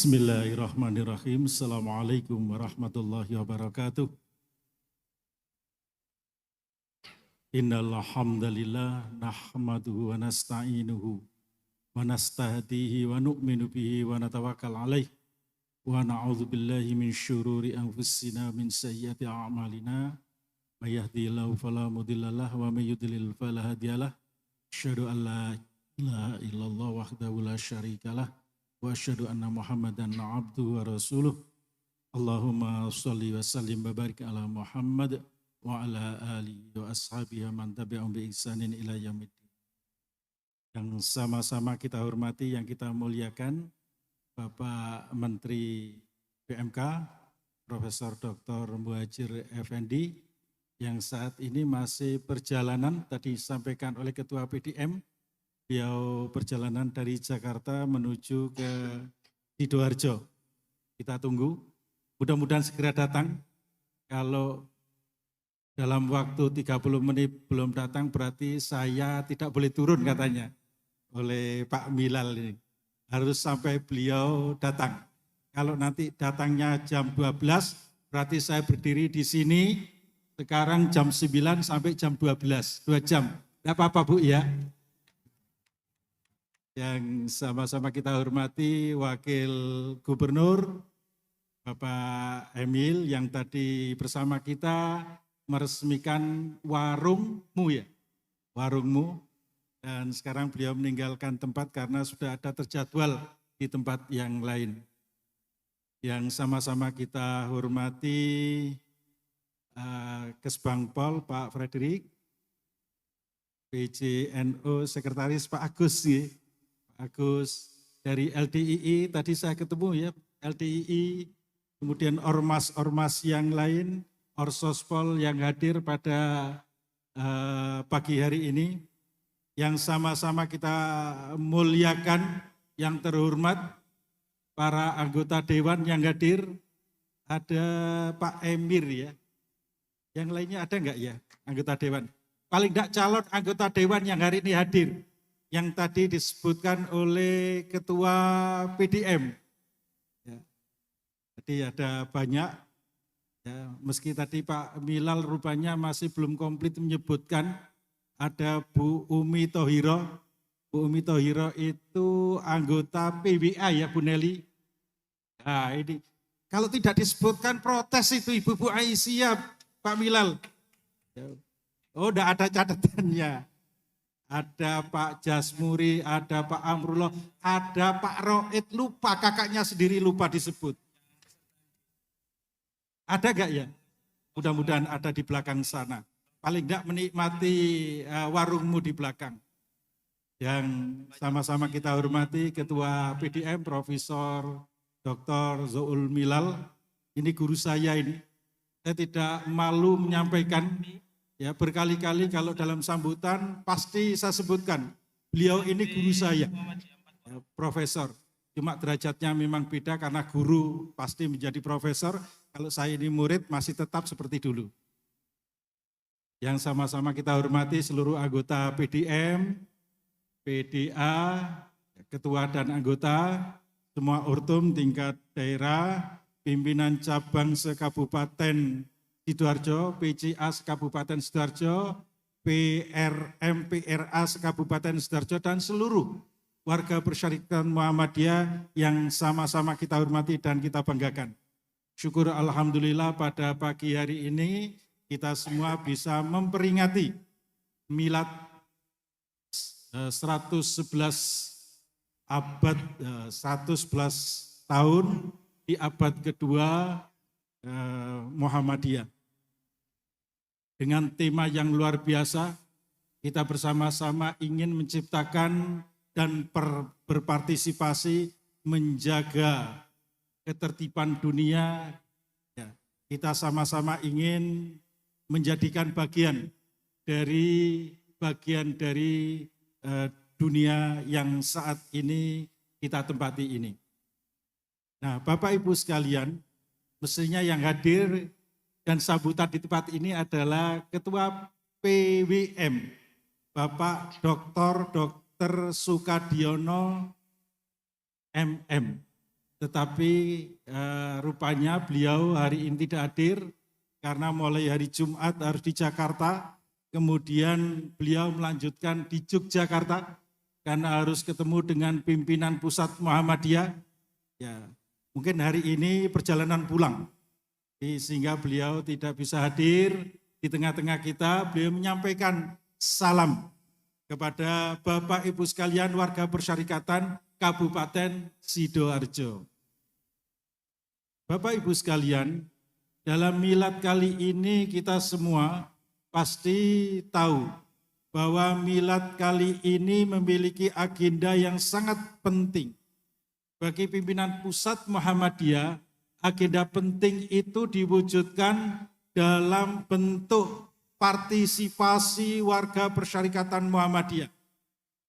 Bismillahirrahmanirrahim. Assalamualaikum warahmatullahi wabarakatuh. Innal hamdalillah nahmaduhu wa nasta'inuhu wa nastahdihi wa nu'minu bihi wa natawakkal alaih wa na'udzu billahi min syururi anfusina min sayyiati a'malina may yahdihillahu fala mudhillalah wa may yudlil fala hadiyalah. Asyhadu an la ilaha illallah wahdahu la syarikalah wa asyhadu anna Muhammadan abduhu wa rasuluh. Allahumma shalli wa sallim wa barik ala Muhammad wa ala alihi wa ashabihi man tabi'ahum bi ihsanin ila yaumiddin. Yang sama-sama kita hormati, yang kita muliakan Bapak Menteri PMK Profesor Dr. Muhadjir Effendi yang saat ini masih perjalanan, tadi disampaikan oleh Ketua PDM, beliau perjalanan dari Jakarta menuju ke Sidoarjo. Kita tunggu, mudah-mudahan segera datang. Kalau dalam waktu 30 menit belum datang berarti saya tidak boleh turun katanya oleh Pak Milal ini. Harus sampai beliau datang. Kalau nanti datangnya jam 12 berarti saya berdiri di sini sekarang jam 9 sampai jam 12, 2 jam. Tidak apa-apa Bu ya. Yang sama-sama kita hormati Wakil Gubernur Bapak Emil yang tadi bersama kita meresmikan warungmu ya, warungmu, dan sekarang beliau meninggalkan tempat karena sudah ada terjadwal di tempat yang lain. Yang sama-sama kita hormati Kesbangpol Pak Frederick, PJNO Sekretaris Pak Agus ya. Agus dari LDII, tadi saya ketemu ya, LDII, kemudian ormas-ormas yang lain, Orsospol yang hadir pada pagi hari ini, yang sama-sama kita muliakan, yang terhormat, para anggota Dewan yang hadir, ada Pak Emir ya, yang lainnya ada enggak ya, anggota Dewan? Paling enggak calon anggota Dewan yang hari ini hadir, yang tadi disebutkan oleh Ketua PDM. Ya. Jadi ada banyak, ya, meski tadi Pak Milal rupanya masih belum komplit menyebutkan, ada Bu Umi Thohiro. Bu Umi Thohiro itu anggota PWA ya Bu Nelly. Nah ini, kalau tidak disebutkan protes itu Ibu Aisyah, Pak Milal. Oh enggak ada catatannya. Ada Pak Jasmuri, ada Pak Amrullah, ada Pak Roid, lupa kakaknya sendiri lupa disebut. Ada gak ya? Mudah-mudahan ada di belakang sana. Paling enggak menikmati warungmu di belakang. Yang sama-sama kita hormati Ketua PDM Profesor Dr. Zoul Milal. Ini guru saya ini. Saya tidak malu menyampaikan. Ya, berkali-kali kalau dalam sambutan pasti saya sebutkan, beliau ini guru saya, ya, profesor. Cuma derajatnya memang beda karena guru pasti menjadi profesor, kalau saya ini murid masih tetap seperti dulu. Yang sama-sama kita hormati seluruh anggota PDM, PDA, ketua dan anggota, semua ortum tingkat daerah, pimpinan cabang se-Kabupaten Sidoarjo, PCA Kabupaten Sidoarjo, PRM, PRA Kabupaten Sidoarjo, dan seluruh warga Persyarikatan Muhammadiyah yang sama-sama kita hormati dan kita banggakan. Syukur alhamdulillah pada pagi hari ini kita semua bisa memperingati milad 111 abad 111 tahun di abad kedua Muhammadiyah. Dengan tema yang luar biasa, kita bersama-sama ingin menciptakan dan berpartisipasi menjaga ketertiban dunia. Ya, kita sama-sama ingin menjadikan bagian dari dunia yang saat ini kita tempati ini. Nah, Bapak Ibu sekalian, mestinya yang hadir dan sambutan di tempat ini adalah Ketua PWM, Bapak Dr. Sukadiono MM. tetapi rupanya beliau hari ini tidak hadir karena mulai hari Jumat harus di Jakarta, kemudian beliau melanjutkan di Yogyakarta karena harus ketemu dengan pimpinan pusat Muhammadiyah. Ya, mungkin hari ini perjalanan pulang, sehingga beliau tidak bisa hadir di tengah-tengah kita. Beliau menyampaikan salam kepada Bapak Ibu sekalian warga Persyarikatan Kabupaten Sidoarjo. Bapak Ibu sekalian, dalam milad kali ini kita semua pasti tahu bahwa milad kali ini memiliki agenda yang sangat penting. Bagi pimpinan pusat Muhammadiyah, agenda penting itu diwujudkan dalam bentuk partisipasi warga Persyarikatan Muhammadiyah,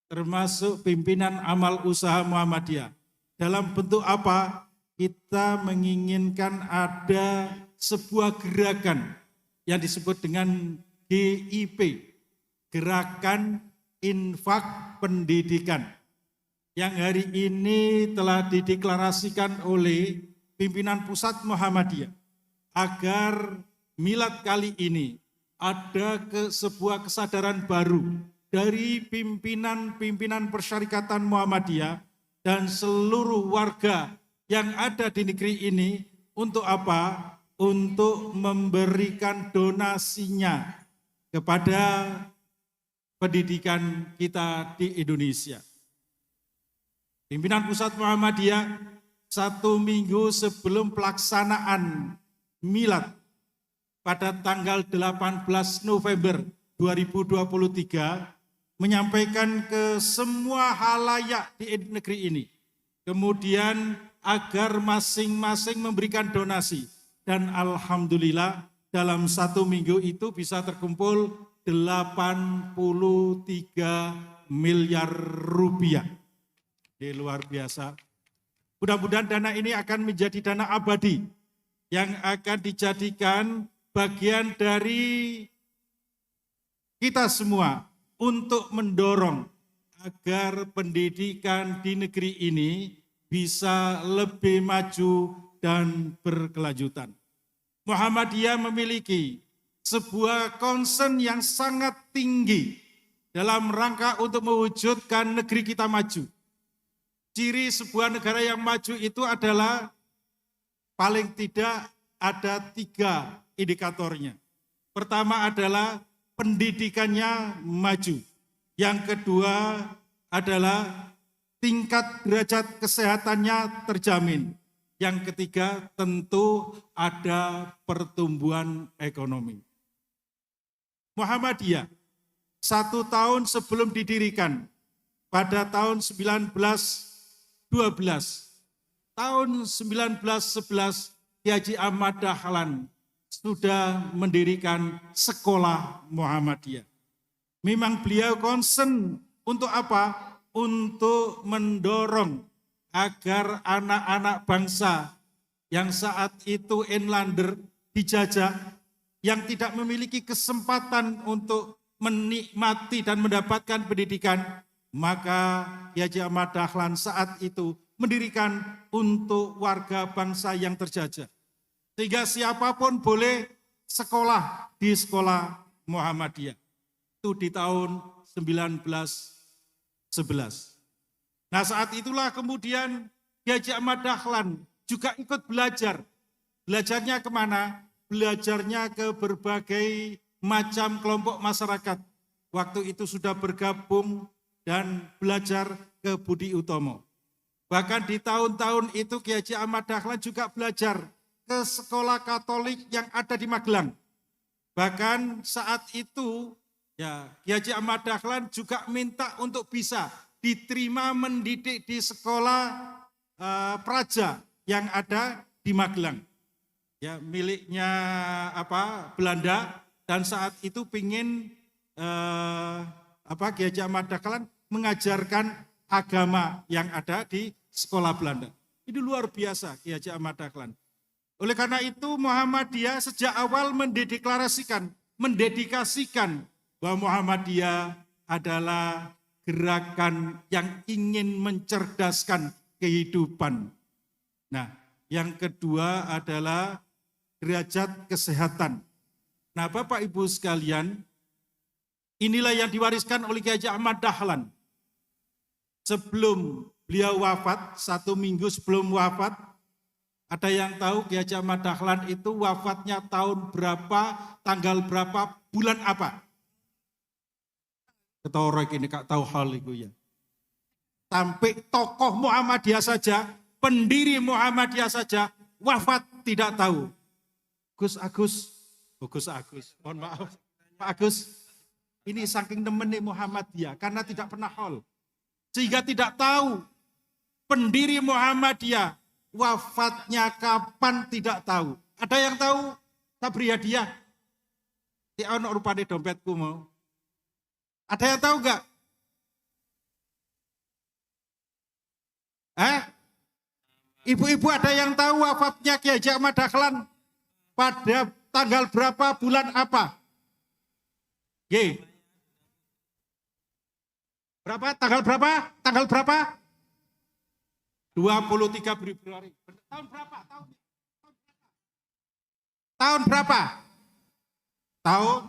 termasuk pimpinan amal usaha Muhammadiyah. Dalam bentuk apa? Kita menginginkan ada sebuah gerakan yang disebut dengan GIP, Gerakan Infak Pendidikan, yang hari ini telah dideklarasikan oleh pimpinan pusat Muhammadiyah agar milad kali ini ada sebuah kesadaran baru dari pimpinan-pimpinan Persyarikatan Muhammadiyah dan seluruh warga yang ada di negeri ini untuk apa? Untuk memberikan donasinya kepada pendidikan kita di Indonesia. Pimpinan pusat Muhammadiyah 1 minggu sebelum pelaksanaan milad pada tanggal 18 November 2023 menyampaikan ke semua halayak di negeri ini. Kemudian agar masing-masing memberikan donasi. Dan alhamdulillah dalam 1 minggu itu bisa terkumpul 83 miliar rupiah. Ini luar biasa. Mudah-mudahan dana ini akan menjadi dana abadi yang akan dijadikan bagian dari kita semua untuk mendorong agar pendidikan di negeri ini bisa lebih maju dan berkelanjutan. Muhammadiyah memiliki sebuah concern yang sangat tinggi dalam rangka untuk mewujudkan negeri kita maju. Ciri sebuah negara yang maju itu adalah paling tidak ada 3 indikatornya. Pertama adalah pendidikannya maju. Yang kedua adalah tingkat derajat kesehatannya terjamin. Yang ketiga tentu ada pertumbuhan ekonomi. Muhammadiyah 1 tahun sebelum didirikan pada tahun 1912, tahun 1911 Kiai Haji Ahmad Dahlan sudah mendirikan sekolah Muhammadiyah. Memang beliau concern untuk apa? Untuk mendorong agar anak-anak bangsa yang saat itu inlander dijajah, yang tidak memiliki kesempatan untuk menikmati dan mendapatkan pendidikan, maka Kiai Haji Ahmad Dahlan saat itu mendirikan untuk warga bangsa yang terjajah. Sehingga siapapun boleh sekolah di sekolah Muhammadiyah. Itu di tahun 1911. Nah saat itulah kemudian Kiai Haji Ahmad Dahlan juga ikut belajar. Belajarnya kemana? Belajarnya ke berbagai macam kelompok masyarakat. Waktu itu sudah bergabung dan belajar ke Budi Utomo. Bahkan di tahun-tahun itu Kiai Haji Ahmad Dahlan juga belajar ke sekolah Katolik yang ada di Magelang. Bahkan saat itu ya Kiai Haji Ahmad Dahlan juga minta untuk bisa diterima mendidik di sekolah Praja yang ada di Magelang. Ya miliknya Belanda, dan saat itu pingin Kiai Haji Ahmad Dahlan mengajarkan agama yang ada di sekolah Belanda. Itu luar biasa Kiai Haji Ahmad Dahlan. Oleh karena itu Muhammadiyah sejak awal mendedikasikan bahwa Muhammadiyah adalah gerakan yang ingin mencerdaskan kehidupan. Nah, yang kedua adalah derajat kesehatan. Nah, Bapak Ibu sekalian, inilah yang diwariskan oleh Kiai Haji Ahmad Dahlan. Sebelum beliau wafat, 1 minggu sebelum wafat, ada yang tahu Kiai Haji Ahmad Dahlan itu wafatnya tahun berapa, tanggal berapa, bulan apa? Ketorek ini kak tahu hal itu ya. Sampai tokoh Muhammadiyah saja, pendiri Muhammadiyah saja, wafat tidak tahu. Gus Agus, mohon maaf, Pak Agus, ini saking nemenin Muhammadiyah karena tidak pernah haul. Sehingga tidak tahu pendiri Muhammadiyah wafatnya kapan tidak tahu. Ada yang tahu? Sabri hadiah. Ti ono rupane dompetku mau. Ada yang tahu enggak? Ibu-ibu ada yang tahu wafatnya Kiai Haji Ahmad Dahlan pada tanggal berapa, bulan apa? G. Berapa? Tanggal berapa? Tanggal berapa? 23 Februari. Tahun berapa? Tahun berapa? Tahun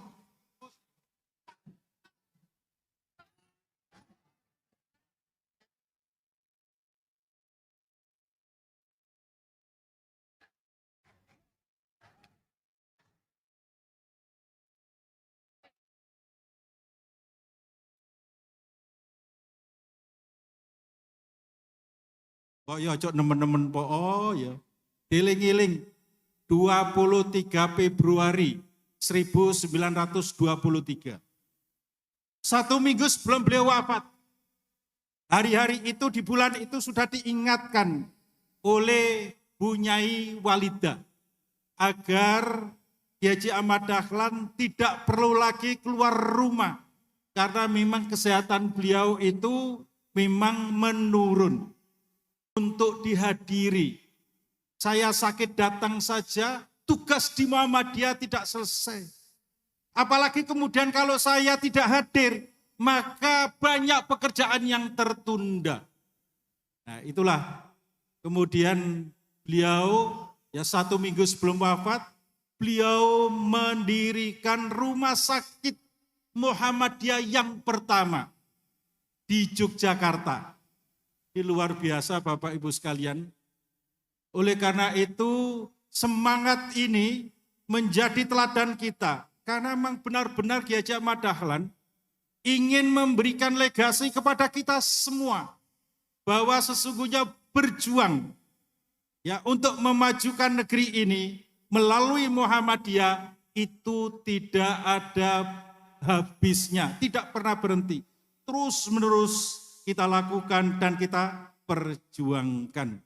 oh ya cok nemen-nemen po oh ya. Iling-iling 23 Februari 1923. 1 minggu sebelum beliau wafat. Hari-hari itu di bulan itu sudah diingatkan oleh Bu Nyai Walida agar Kiai Haji Ahmad Dahlan tidak perlu lagi keluar rumah karena memang kesehatan beliau itu memang menurun. Untuk dihadiri, saya sakit datang saja, tugas di Muhammadiyah tidak selesai. Apalagi kemudian kalau saya tidak hadir, maka banyak pekerjaan yang tertunda. Nah itulah kemudian beliau ya 1 minggu sebelum wafat, beliau mendirikan rumah sakit Muhammadiyah yang pertama di Yogyakarta. Ini luar biasa Bapak Ibu sekalian. Oleh karena itu semangat ini menjadi teladan kita. Karena memang benar-benar Kiai Haji Ahmad Dahlan ingin memberikan legasi kepada kita semua. Bahwa sesungguhnya berjuang ya untuk memajukan negeri ini melalui Muhammadiyah itu tidak ada habisnya. Tidak pernah berhenti. Terus menerus kita lakukan dan kita perjuangkan.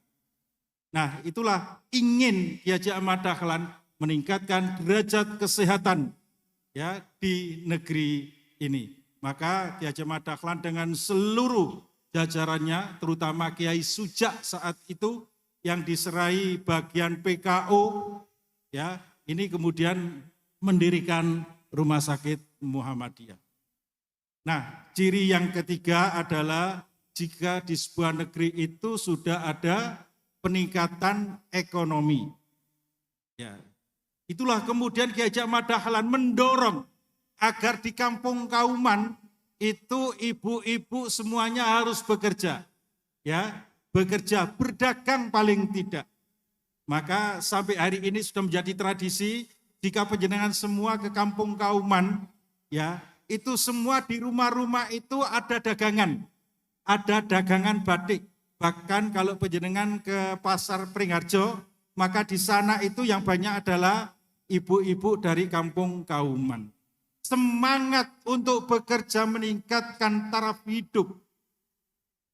Nah itulah ingin Kiai Haji Ahmad Dahlan meningkatkan derajat kesehatan ya di negeri ini. Maka Kiai Haji Ahmad Dahlan dengan seluruh jajarannya, terutama Kiai Sujak saat itu yang diserai bagian PKO, ya ini kemudian mendirikan Rumah Sakit Muhammadiyah. Nah, ciri yang ketiga adalah jika di sebuah negeri itu sudah ada peningkatan ekonomi. Ya, itulah kemudian Kiai Haji Ahmad Dahlan mendorong agar di Kampung Kauman itu ibu-ibu semuanya harus bekerja. Ya, bekerja, berdagang paling tidak. Maka sampai hari ini sudah menjadi tradisi jika panjenengan semua ke Kampung Kauman, ya, itu semua di rumah-rumah itu ada dagangan batik. Bahkan kalau panjenengan ke pasar Pringharjo, maka di sana itu yang banyak adalah ibu-ibu dari Kampung Kauman. Semangat untuk bekerja meningkatkan taraf hidup.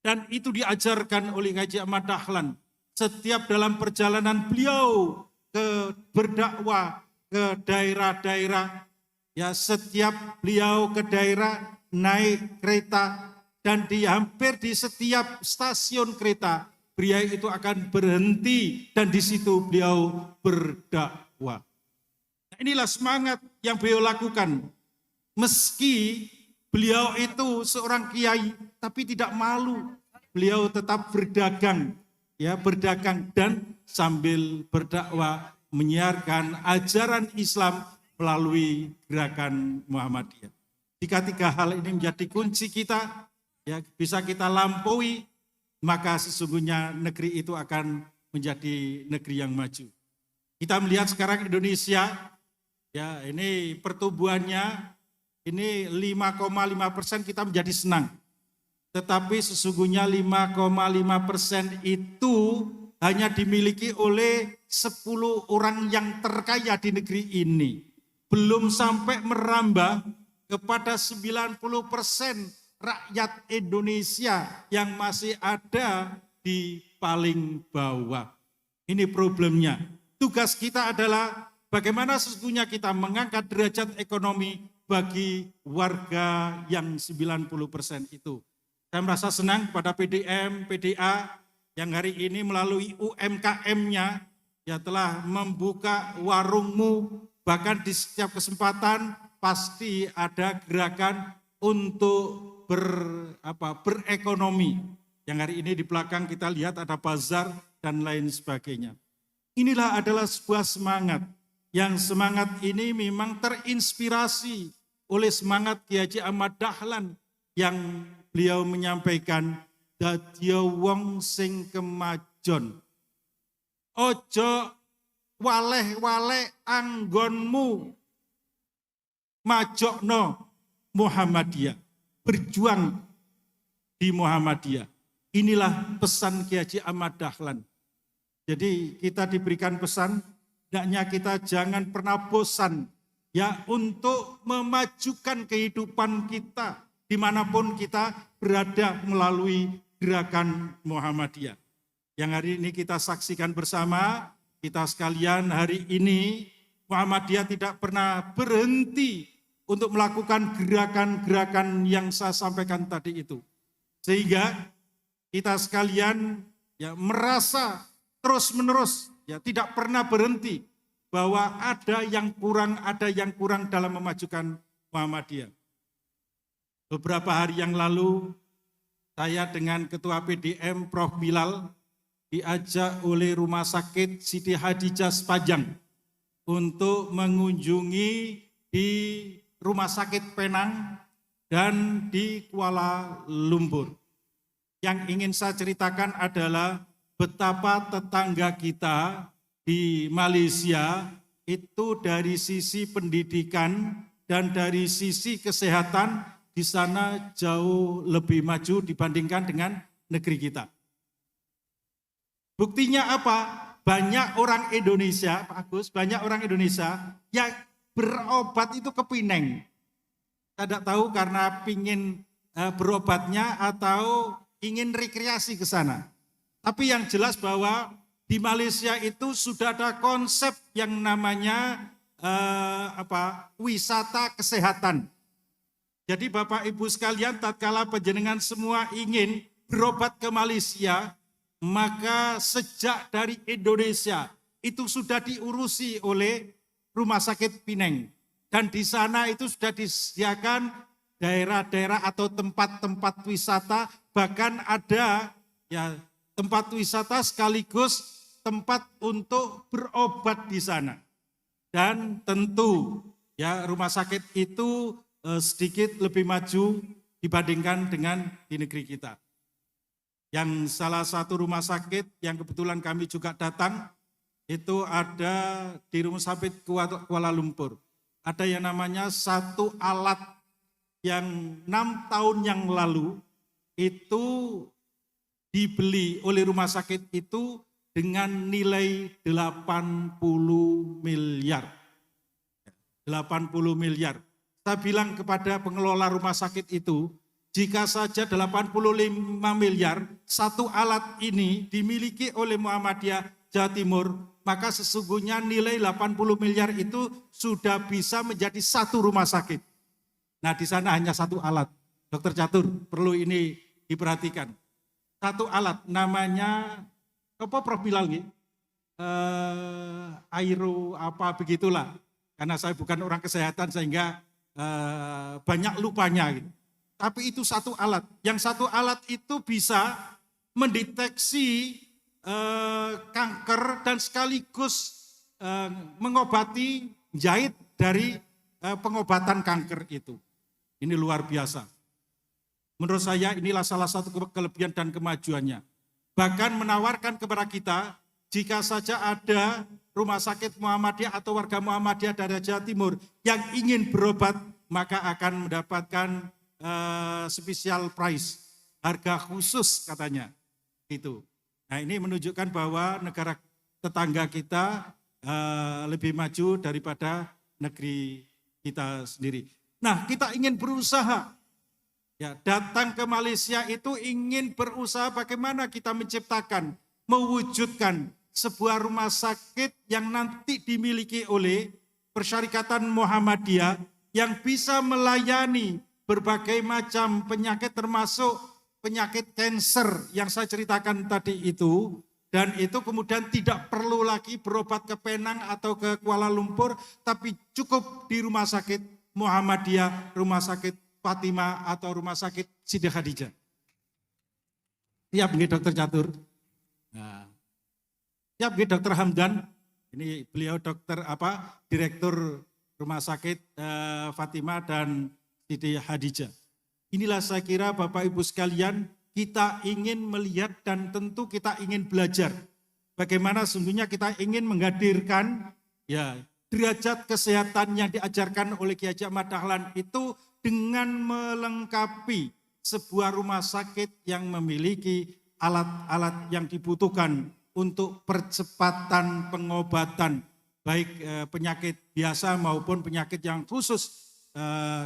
Dan itu diajarkan oleh Kiai Haji Ahmad Dahlan. Setiap dalam perjalanan beliau ke berdakwah ke daerah-daerah, ya setiap beliau ke daerah naik kereta dan hampir di setiap stasiun kereta beliau itu akan berhenti dan di situ beliau berdakwah. Nah, inilah semangat yang beliau lakukan. Meski beliau itu seorang kiai tapi tidak malu, beliau tetap berdagang, ya berdagang dan sambil berdakwah menyiarkan ajaran Islam melalui gerakan Muhammadiyah. Jika tiga hal ini menjadi kunci kita, ya bisa kita lampaui, maka sesungguhnya negeri itu akan menjadi negeri yang maju. Kita melihat sekarang Indonesia, ya ini pertumbuhannya ini 5,5% kita menjadi senang. Tetapi sesungguhnya 5,5% itu hanya dimiliki oleh 10 orang yang terkaya di negeri ini. Belum sampai merambah kepada 90% rakyat Indonesia yang masih ada di paling bawah. Ini problemnya. Tugas kita adalah bagaimana sesungguhnya kita mengangkat derajat ekonomi bagi warga yang 90% itu. Saya merasa senang pada PDM, PDA yang hari ini melalui UMKM-nya ya telah membuka warungmu, bahkan di setiap kesempatan pasti ada gerakan untuk berekonomi. Yang hari ini di belakang kita lihat ada bazar dan lain sebagainya. Inilah adalah sebuah semangat, yang semangat ini memang terinspirasi oleh semangat Kiai Haji Ahmad Dahlan yang beliau menyampaikan, dadya wong sing kemajon, ojo waleh-waleh anggonmu, majokno Muhammadiyah, berjuang di Muhammadiyah. Inilah pesan Kiai Haji Ahmad Dahlan. Jadi kita diberikan pesan, hendaknya kita jangan pernah bosan ya untuk memajukan kehidupan kita dimanapun kita berada melalui gerakan Muhammadiyah. Yang hari ini kita saksikan bersama, kita sekalian hari ini Muhammadiyah tidak pernah berhenti untuk melakukan gerakan-gerakan yang saya sampaikan tadi itu. Sehingga kita sekalian ya merasa terus-menerus ya tidak pernah berhenti bahwa ada yang kurang dalam memajukan Muhammadiyah. Beberapa hari yang lalu, saya dengan Ketua PDM Prof. Bilal diajak oleh Rumah Sakit Siti Hadijah Sepajang untuk mengunjungi di Rumah Sakit Penang dan di Kuala Lumpur. Yang ingin saya ceritakan adalah betapa tetangga kita di Malaysia itu dari sisi pendidikan dan dari sisi kesehatan di sana jauh lebih maju dibandingkan dengan negeri kita. Buktinya apa? Banyak orang Indonesia, Pak Agus, banyak orang Indonesia yang berobat itu ke Pineng. Saya tidak tahu karena ingin berobatnya atau ingin rekreasi ke sana. Tapi yang jelas bahwa di Malaysia itu sudah ada konsep yang namanya wisata kesehatan. Jadi Bapak Ibu sekalian, tatkala panjenengan semua ingin berobat ke Malaysia, maka sejak dari Indonesia itu sudah diurusi oleh Rumah Sakit Pineng. Dan di sana itu sudah disediakan daerah-daerah atau tempat-tempat wisata, bahkan ada ya tempat wisata sekaligus tempat untuk berobat di sana. Dan tentu ya rumah sakit itu sedikit lebih maju dibandingkan dengan di negeri kita. Yang salah satu rumah sakit yang kebetulan kami juga datang, itu ada di Rumah Sakit Kuala Lumpur. Ada yang namanya satu alat yang 6 tahun yang lalu itu dibeli oleh rumah sakit itu dengan nilai 80 miliar. 80 miliar. Saya bilang kepada pengelola rumah sakit itu, jika saja 85 miliar satu alat ini dimiliki oleh Muhammadiyah Jawa Timur, maka sesungguhnya nilai 80 miliar itu sudah bisa menjadi satu rumah sakit. Nah di sana hanya satu alat. Dokter Catur, perlu ini diperhatikan. Satu alat namanya, apa Prof Bilal nih? Aero apa begitulah. Karena saya bukan orang kesehatan sehingga banyak lupanya gitu. Tapi itu satu alat. Yang satu alat itu bisa mendeteksi kanker dan sekaligus mengobati jahit dari pengobatan kanker itu. Ini luar biasa. Menurut saya inilah salah satu kelebihan dan kemajuannya. Bahkan menawarkan kepada kita, jika saja ada rumah sakit Muhammadiyah atau warga Muhammadiyah dari Jawa Timur yang ingin berobat, maka akan mendapatkan special price, harga khusus katanya. Itu. Nah, ini menunjukkan bahwa negara tetangga kita lebih maju daripada negeri kita sendiri. Nah, kita ingin berusaha. Ya, datang ke Malaysia itu ingin berusaha bagaimana kita menciptakan, mewujudkan sebuah rumah sakit yang nanti dimiliki oleh Persyarikatan Muhammadiyah yang bisa melayani berbagai macam penyakit termasuk penyakit kanker yang saya ceritakan tadi itu. Dan itu kemudian tidak perlu lagi berobat ke Penang atau ke Kuala Lumpur, tapi cukup di rumah sakit Muhammadiyah, rumah sakit Fatimah atau rumah sakit Siti Khadijah. Siap nggih Dokter Catur? Nah, siap nggih Dokter Hamdan? Ini beliau dokter direktur rumah sakit Fatimah dan Siti Khadijah. Inilah saya kira Bapak Ibu sekalian, kita ingin melihat dan tentu kita ingin belajar bagaimana sesungguhnya kita ingin menghadirkan ya derajat kesehatan yang diajarkan oleh Kiai Haji Ahmad Dahlan itu dengan melengkapi sebuah rumah sakit yang memiliki alat-alat yang dibutuhkan untuk percepatan pengobatan baik penyakit biasa maupun penyakit yang khusus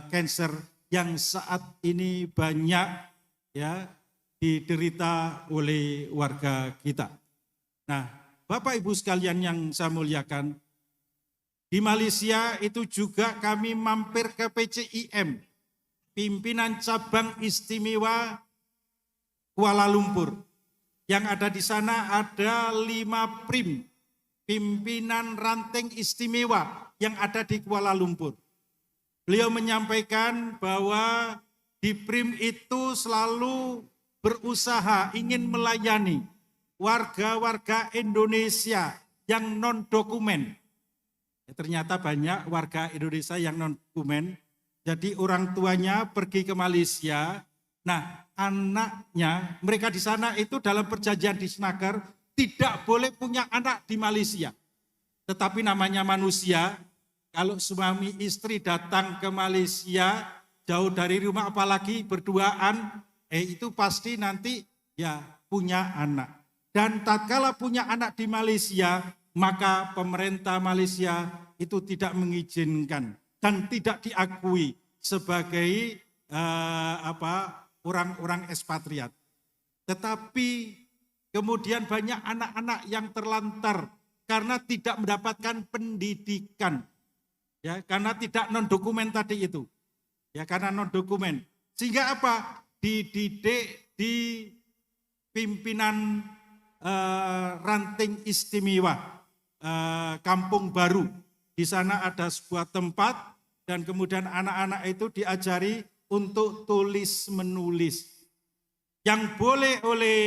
kanker yang saat ini banyak ya diderita oleh warga kita. Nah, Bapak Ibu sekalian yang saya muliakan, di Malaysia itu juga kami mampir ke PCIM, Pimpinan Cabang Istimewa Kuala Lumpur. Yang ada di sana ada 5 PRIM, Pimpinan Ranting Istimewa yang ada di Kuala Lumpur. Beliau menyampaikan bahwa di PRIM itu selalu berusaha ingin melayani warga-warga Indonesia yang non-dokumen. Ternyata banyak warga Indonesia yang non-dokumen, jadi orang tuanya pergi ke Malaysia. Nah, anaknya, mereka di sana itu dalam perjanjian di Senaker tidak boleh punya anak di Malaysia. Tetapi namanya manusia, kalau suami istri datang ke Malaysia, jauh dari rumah apalagi berduaan, itu pasti nanti ya punya anak. Dan tatkala punya anak di Malaysia, maka pemerintah Malaysia itu tidak mengizinkan dan tidak diakui sebagai orang-orang ekspatriat. Tetapi kemudian banyak anak-anak yang terlantar karena tidak mendapatkan pendidikan, ya karena tidak non dokumen tadi itu, ya karena non dokumen. Sehingga apa? Dididik di pimpinan Ranting Istimewa Kampung Baru. Di sana ada sebuah tempat dan kemudian anak-anak itu diajari untuk tulis menulis. Yang boleh oleh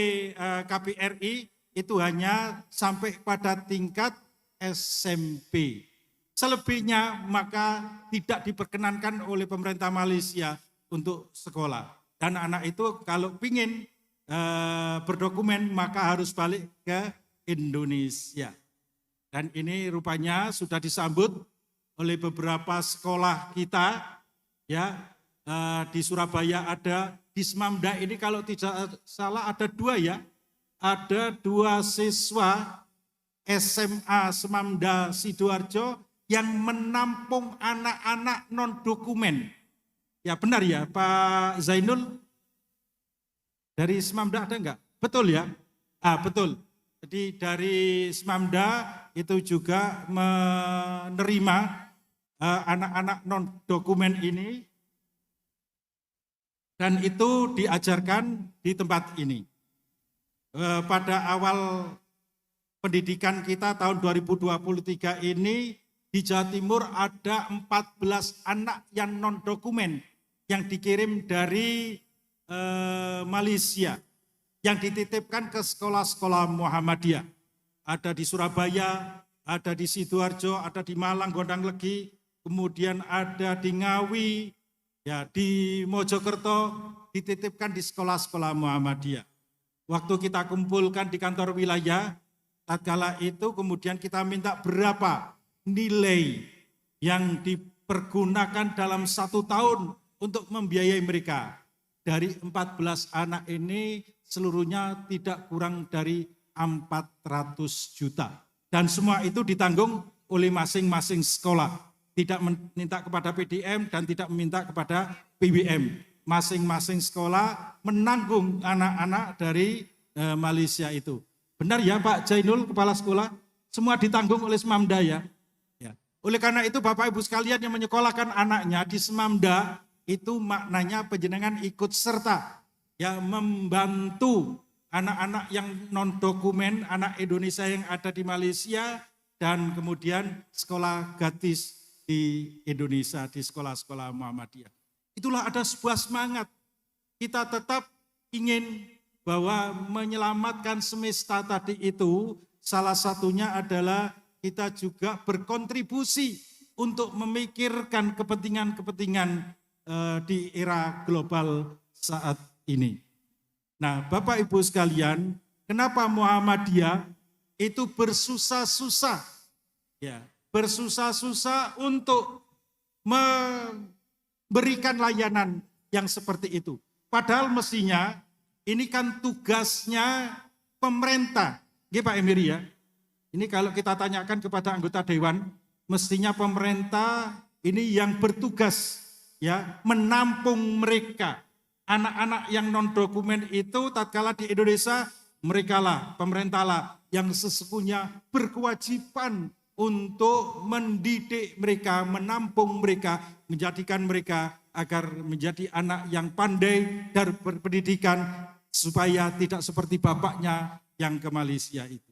KBRI itu hanya sampai pada tingkat SMP. Selebihnya maka tidak diperkenankan oleh pemerintah Malaysia untuk sekolah. Dan anak itu kalau ingin berdokumen maka harus balik ke Indonesia. Dan ini rupanya sudah disambut oleh beberapa sekolah kita, ya di Surabaya ada, di Semamda ini kalau tidak salah ada 2 ya, ada 2 siswa SMA Semamda Sidoarjo yang menampung anak-anak non dokumen. Ya benar ya Pak Zainul? Dari Semamda ada enggak? Betul ya? Betul. Jadi dari Semamda itu juga menerima anak-anak non-dokumen ini dan itu diajarkan di tempat ini. Pada awal pendidikan kita tahun 2023 ini di Jawa Timur ada 14 anak yang non-dokumen yang dikirim dari Malaysia. yang dititipkan ke sekolah-sekolah Muhammadiyah. Ada di Surabaya, ada di Sidoarjo, ada di Malang, Gondang Legi, kemudian ada di Ngawi, ya di Mojokerto, dititipkan di sekolah-sekolah Muhammadiyah. Waktu kita kumpulkan di kantor wilayah, tatkala itu kemudian kita minta berapa nilai yang dipergunakan dalam 1 tahun untuk membiayai mereka. Dari 14 anak ini seluruhnya tidak kurang dari 400 juta. Dan semua itu ditanggung oleh masing-masing sekolah. Tidak meminta kepada PDM dan tidak meminta kepada PBM. Masing-masing sekolah menanggung anak-anak dari Malaysia itu. Benar ya Pak Jainul, kepala sekolah? Semua ditanggung oleh Semamda ya. Oleh karena itu Bapak Ibu sekalian yang menyekolahkan anaknya di Semamda, itu maknanya penjenengan ikut serta, ya membantu anak-anak yang non dokumen, anak Indonesia yang ada di Malaysia, dan kemudian sekolah gratis di Indonesia, di sekolah-sekolah Muhammadiyah. Itulah ada sebuah semangat. Kita tetap ingin bahwa menyelamatkan semesta tadi itu, salah satunya adalah kita juga berkontribusi untuk memikirkan kepentingan-kepentingan di era global saat ini. Nah, Bapak Ibu sekalian, kenapa Muhammadiyah itu bersusah-susah, ya, bersusah-susah untuk memberikan layanan yang seperti itu. Padahal mestinya ini kan tugasnya pemerintah, ya Pak Emir ya. Ini kalau kita tanyakan kepada anggota dewan, mestinya pemerintah ini yang bertugas ya menampung mereka. Anak-anak yang non dokumen itu tatkala di Indonesia, merekalah, pemerintahlah yang sesungguhnya berkewajiban untuk mendidik mereka, menampung mereka, menjadikan mereka agar menjadi anak yang pandai dan berpendidikan supaya tidak seperti bapaknya yang ke Malaysia itu.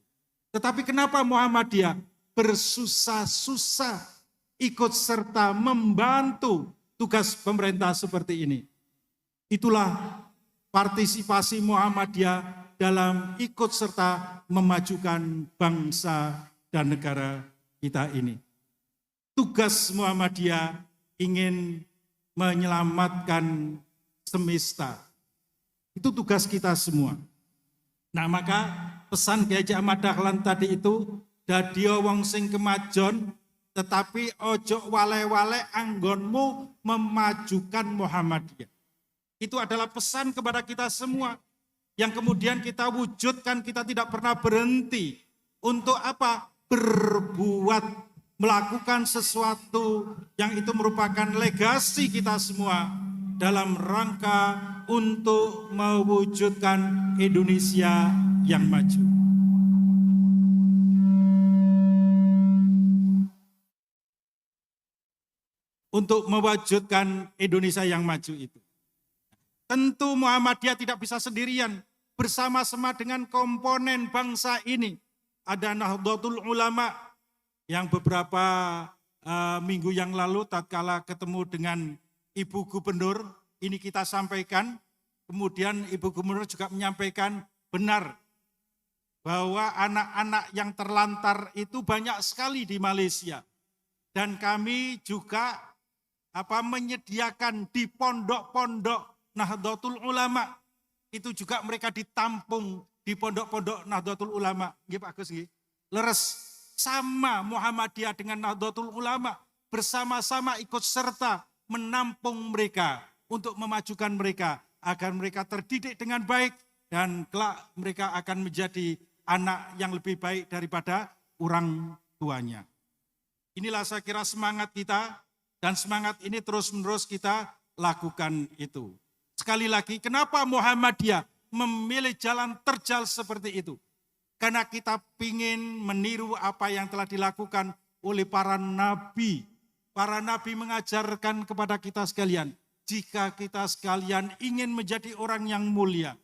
Tetapi kenapa Muhammadiyah bersusah-susah ikut serta membantu tugas pemerintah seperti ini? Itulah partisipasi Muhammadiyah dalam ikut serta memajukan bangsa dan negara kita ini. Tugas Muhammadiyah ingin menyelamatkan semesta. Itu tugas kita semua. Nah maka pesan Kiai Haji Ahmad Dahlan tadi itu, dadio wong sing kemajon, tetapi ojo wale-wale anggonmu memajukan Muhammadiyah. Itu adalah pesan kepada kita semua yang kemudian kita wujudkan, kita tidak pernah berhenti. Untuk apa? Berbuat, melakukan sesuatu yang itu merupakan legasi kita semua dalam rangka untuk mewujudkan Indonesia yang maju. Untuk mewujudkan Indonesia yang maju itu. Tentu Muhammadiyah tidak bisa sendirian, bersama-sama dengan komponen bangsa ini. Ada Nahdlatul Ulama yang beberapa minggu yang lalu tatkala ketemu dengan Ibu Gubernur, ini kita sampaikan. Kemudian Ibu Gubernur juga menyampaikan benar bahwa anak-anak yang terlantar itu banyak sekali di Malaysia. Dan kami juga menyediakan di pondok-pondok Nahdlatul Ulama, itu juga mereka ditampung di pondok-pondok Nahdlatul Ulama. Nggih Pak Agus nggih. Leres sama Muhammadiyah dengan Nahdlatul Ulama bersama-sama ikut serta menampung mereka untuk memajukan mereka agar mereka terdidik dengan baik dan kelak mereka akan menjadi anak yang lebih baik daripada orang tuanya. Inilah saya kira semangat kita dan semangat ini terus-menerus kita lakukan itu. Sekali lagi, kenapa Muhammadiyah memilih jalan terjal seperti itu? Karena kita ingin meniru apa yang telah dilakukan oleh para nabi. Para nabi mengajarkan kepada kita sekalian, jika kita sekalian ingin menjadi orang yang mulia,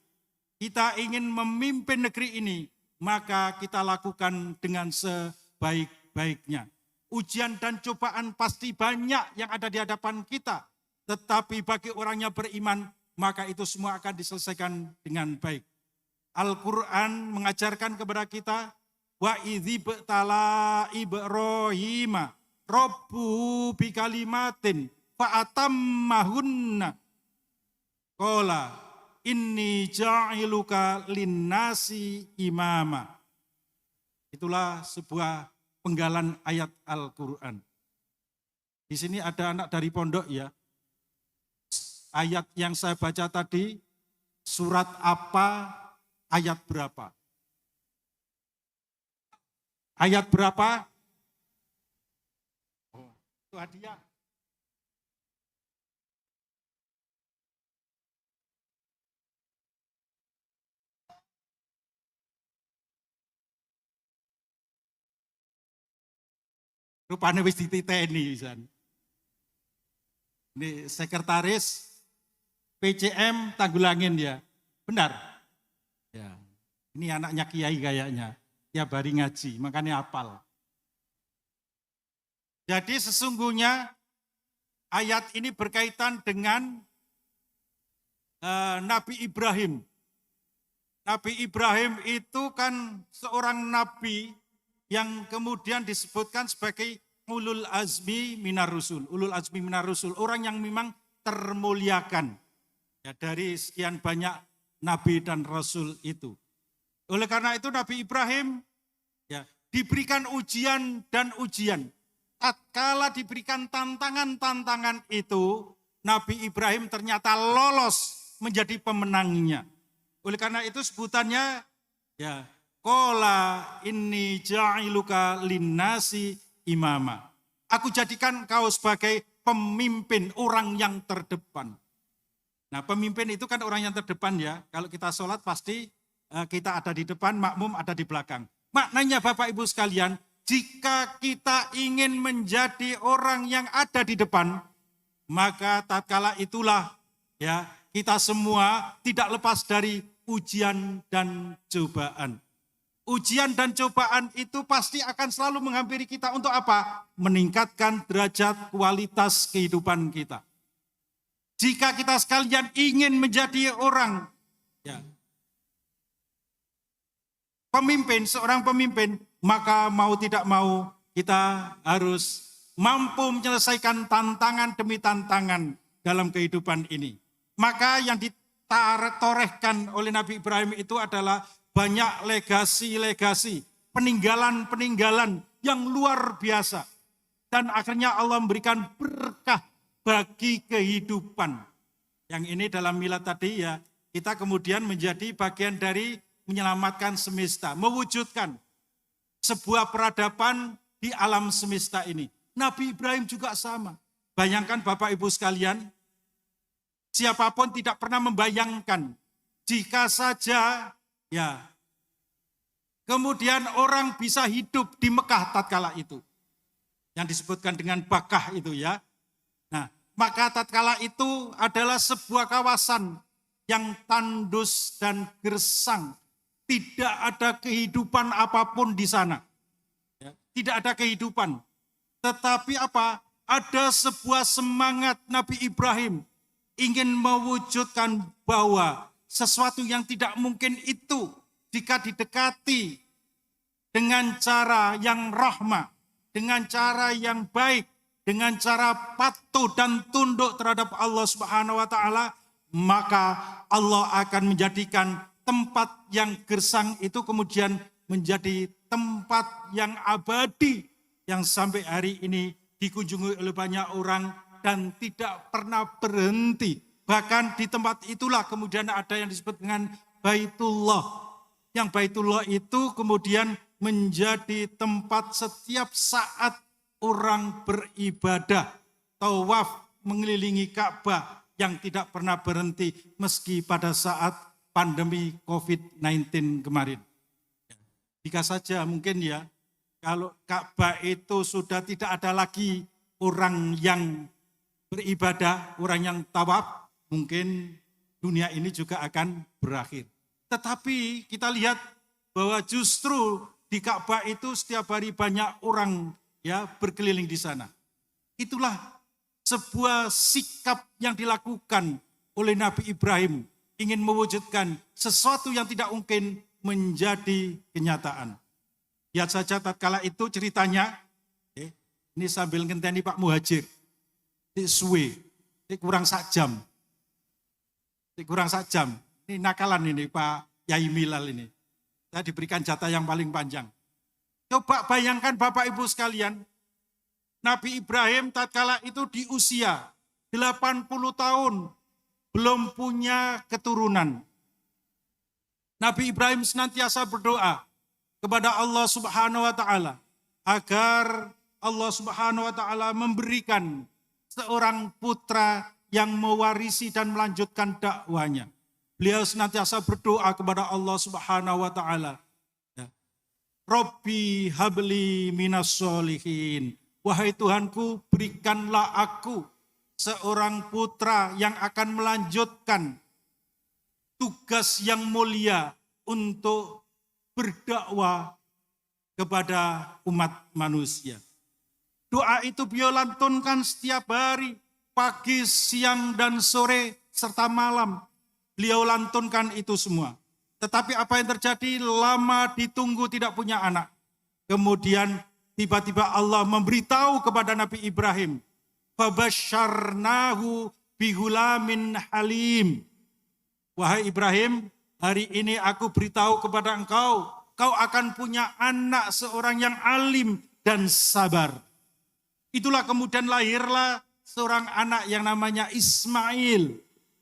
kita ingin memimpin negeri ini, maka kita lakukan dengan sebaik-baiknya. Ujian dan cobaan pasti banyak yang ada di hadapan kita, tetapi bagi orang yang beriman, maka itu semua akan diselesaikan dengan baik. Al-Quran mengajarkan kepada kita, wa idzibtala Ibrahima Rabbu bikalimatin fa'atammahunna qala inni ja'iluka linnasi imama. Itulah sebuah penggalan ayat Al-Quran. Di sini ada anak dari pondok ya. Ayat yang saya baca tadi, surat apa, ayat berapa? Ayat berapa? Oh, itu hadiah. Rupanya wis dititeni pisan. Ini sekretaris PCM Tanggulangin ya. Benar? Ya. Ini anaknya kiai kayaknya. Tiap hari ngaji, makanya hafal. Jadi sesungguhnya ayat ini berkaitan dengan Nabi Ibrahim. Nabi Ibrahim itu kan seorang nabi yang kemudian disebutkan sebagai ulul azmi minar rusul. Ulul azmi minar rusul, orang yang memang termuliakan ya, dari sekian banyak nabi dan rasul itu. Oleh karena itu Nabi Ibrahim ya diberikan ujian dan ujian. Tatkala diberikan tantangan-tantangan itu, Nabi Ibrahim ternyata lolos menjadi pemenangnya. Oleh karena itu sebutannya ya qala inni ja'iluka linnasi imama. Aku jadikan kau sebagai pemimpin, orang yang terdepan. Nah, pemimpin itu kan orang yang terdepan ya. Kalau kita sholat pasti kita ada di depan, makmum ada di belakang. Maknanya Bapak Ibu sekalian, jika kita ingin menjadi orang yang ada di depan, maka tatkala itulah ya kita semua tidak lepas dari ujian dan cobaan. Ujian dan cobaan itu pasti akan selalu menghampiri kita untuk apa? Meningkatkan derajat kualitas kehidupan kita. Jika kita sekalian ingin menjadi orang ya, pemimpin, seorang pemimpin, maka mau tidak mau kita harus mampu menyelesaikan tantangan demi tantangan dalam kehidupan ini. Maka yang ditorehkan oleh Nabi Ibrahim itu adalah banyak legasi-legasi, peninggalan-peninggalan yang luar biasa. Dan akhirnya Allah memberikan berkah bagi kehidupan. Yang ini dalam milad tadi ya, kita kemudian menjadi bagian dari menyelamatkan semesta, mewujudkan sebuah peradaban di alam semesta ini. Nabi Ibrahim juga sama. Bayangkan Bapak Ibu sekalian, siapapun tidak pernah membayangkan jika saja ya, kemudian orang bisa hidup di Mekah tatkala itu. Yang disebutkan dengan Bakah itu ya. Nah, maka tatkala itu adalah sebuah kawasan yang tandus dan gersang. Tidak ada kehidupan apapun di sana. Ya, tidak ada kehidupan. Tetapi apa? Ada sebuah semangat Nabi Ibrahim ingin mewujudkan bahwa sesuatu yang tidak mungkin itu jika didekati dengan cara yang rahmah, dengan cara yang baik, dengan cara patuh dan tunduk terhadap Allah Subhanahu wa taala, maka Allah akan menjadikan tempat yang gersang itu kemudian menjadi tempat yang abadi yang sampai hari ini dikunjungi oleh banyak orang dan tidak pernah berhenti. Bahkan di tempat itulah kemudian ada yang disebut dengan Baitullah. Yang Baitullah itu kemudian menjadi tempat setiap saat orang beribadah, tawaf mengelilingi Ka'bah yang tidak pernah berhenti meski pada saat pandemi COVID-19 kemarin. Jika saja mungkin ya, kalau Ka'bah itu sudah tidak ada lagi orang yang beribadah, orang yang tawaf, mungkin dunia ini juga akan berakhir. Tetapi kita lihat bahwa justru di Ka'bah itu setiap hari banyak orang ya berkeliling di sana. Itulah sebuah sikap yang dilakukan oleh Nabi Ibrahim, ingin mewujudkan sesuatu yang tidak mungkin menjadi kenyataan. Lihat saja tatkala itu ceritanya, ini sambil ngenteni Pak Muhajir, di suwe, di kurang sak jam. Ini nakalan ini Pak Yai Milal ini. Saya diberikan jatah yang paling panjang. Coba bayangkan Bapak Ibu sekalian, Nabi Ibrahim tatkala itu di usia 80 tahun, belum punya keturunan. Nabi Ibrahim senantiasa berdoa kepada Allah Subhanahu wa Ta'ala agar Allah Subhanahu wa Ta'ala memberikan seorang putra yang mewarisi dan melanjutkan dakwanya. Beliau senantiasa berdoa kepada Allah Subhanahu wa Ta'ala. Robbi habli minas solihin. Wahai Tuhanku, berikanlah aku seorang putra yang akan melanjutkan tugas yang mulia untuk berdakwah kepada umat manusia. Doa itu beliau lantunkan setiap hari, pagi, siang, dan sore, serta malam. Beliau lantunkan itu semua. Tetapi apa yang terjadi? Lama ditunggu tidak punya anak. Kemudian tiba-tiba Allah memberitahu kepada Nabi Ibrahim, fabasyarnahu bihulamin halim. Wahai Ibrahim, hari ini aku beritahu kepada engkau, kau akan punya anak seorang yang alim dan sabar. Itulah kemudian lahirlah seorang anak yang namanya Ismail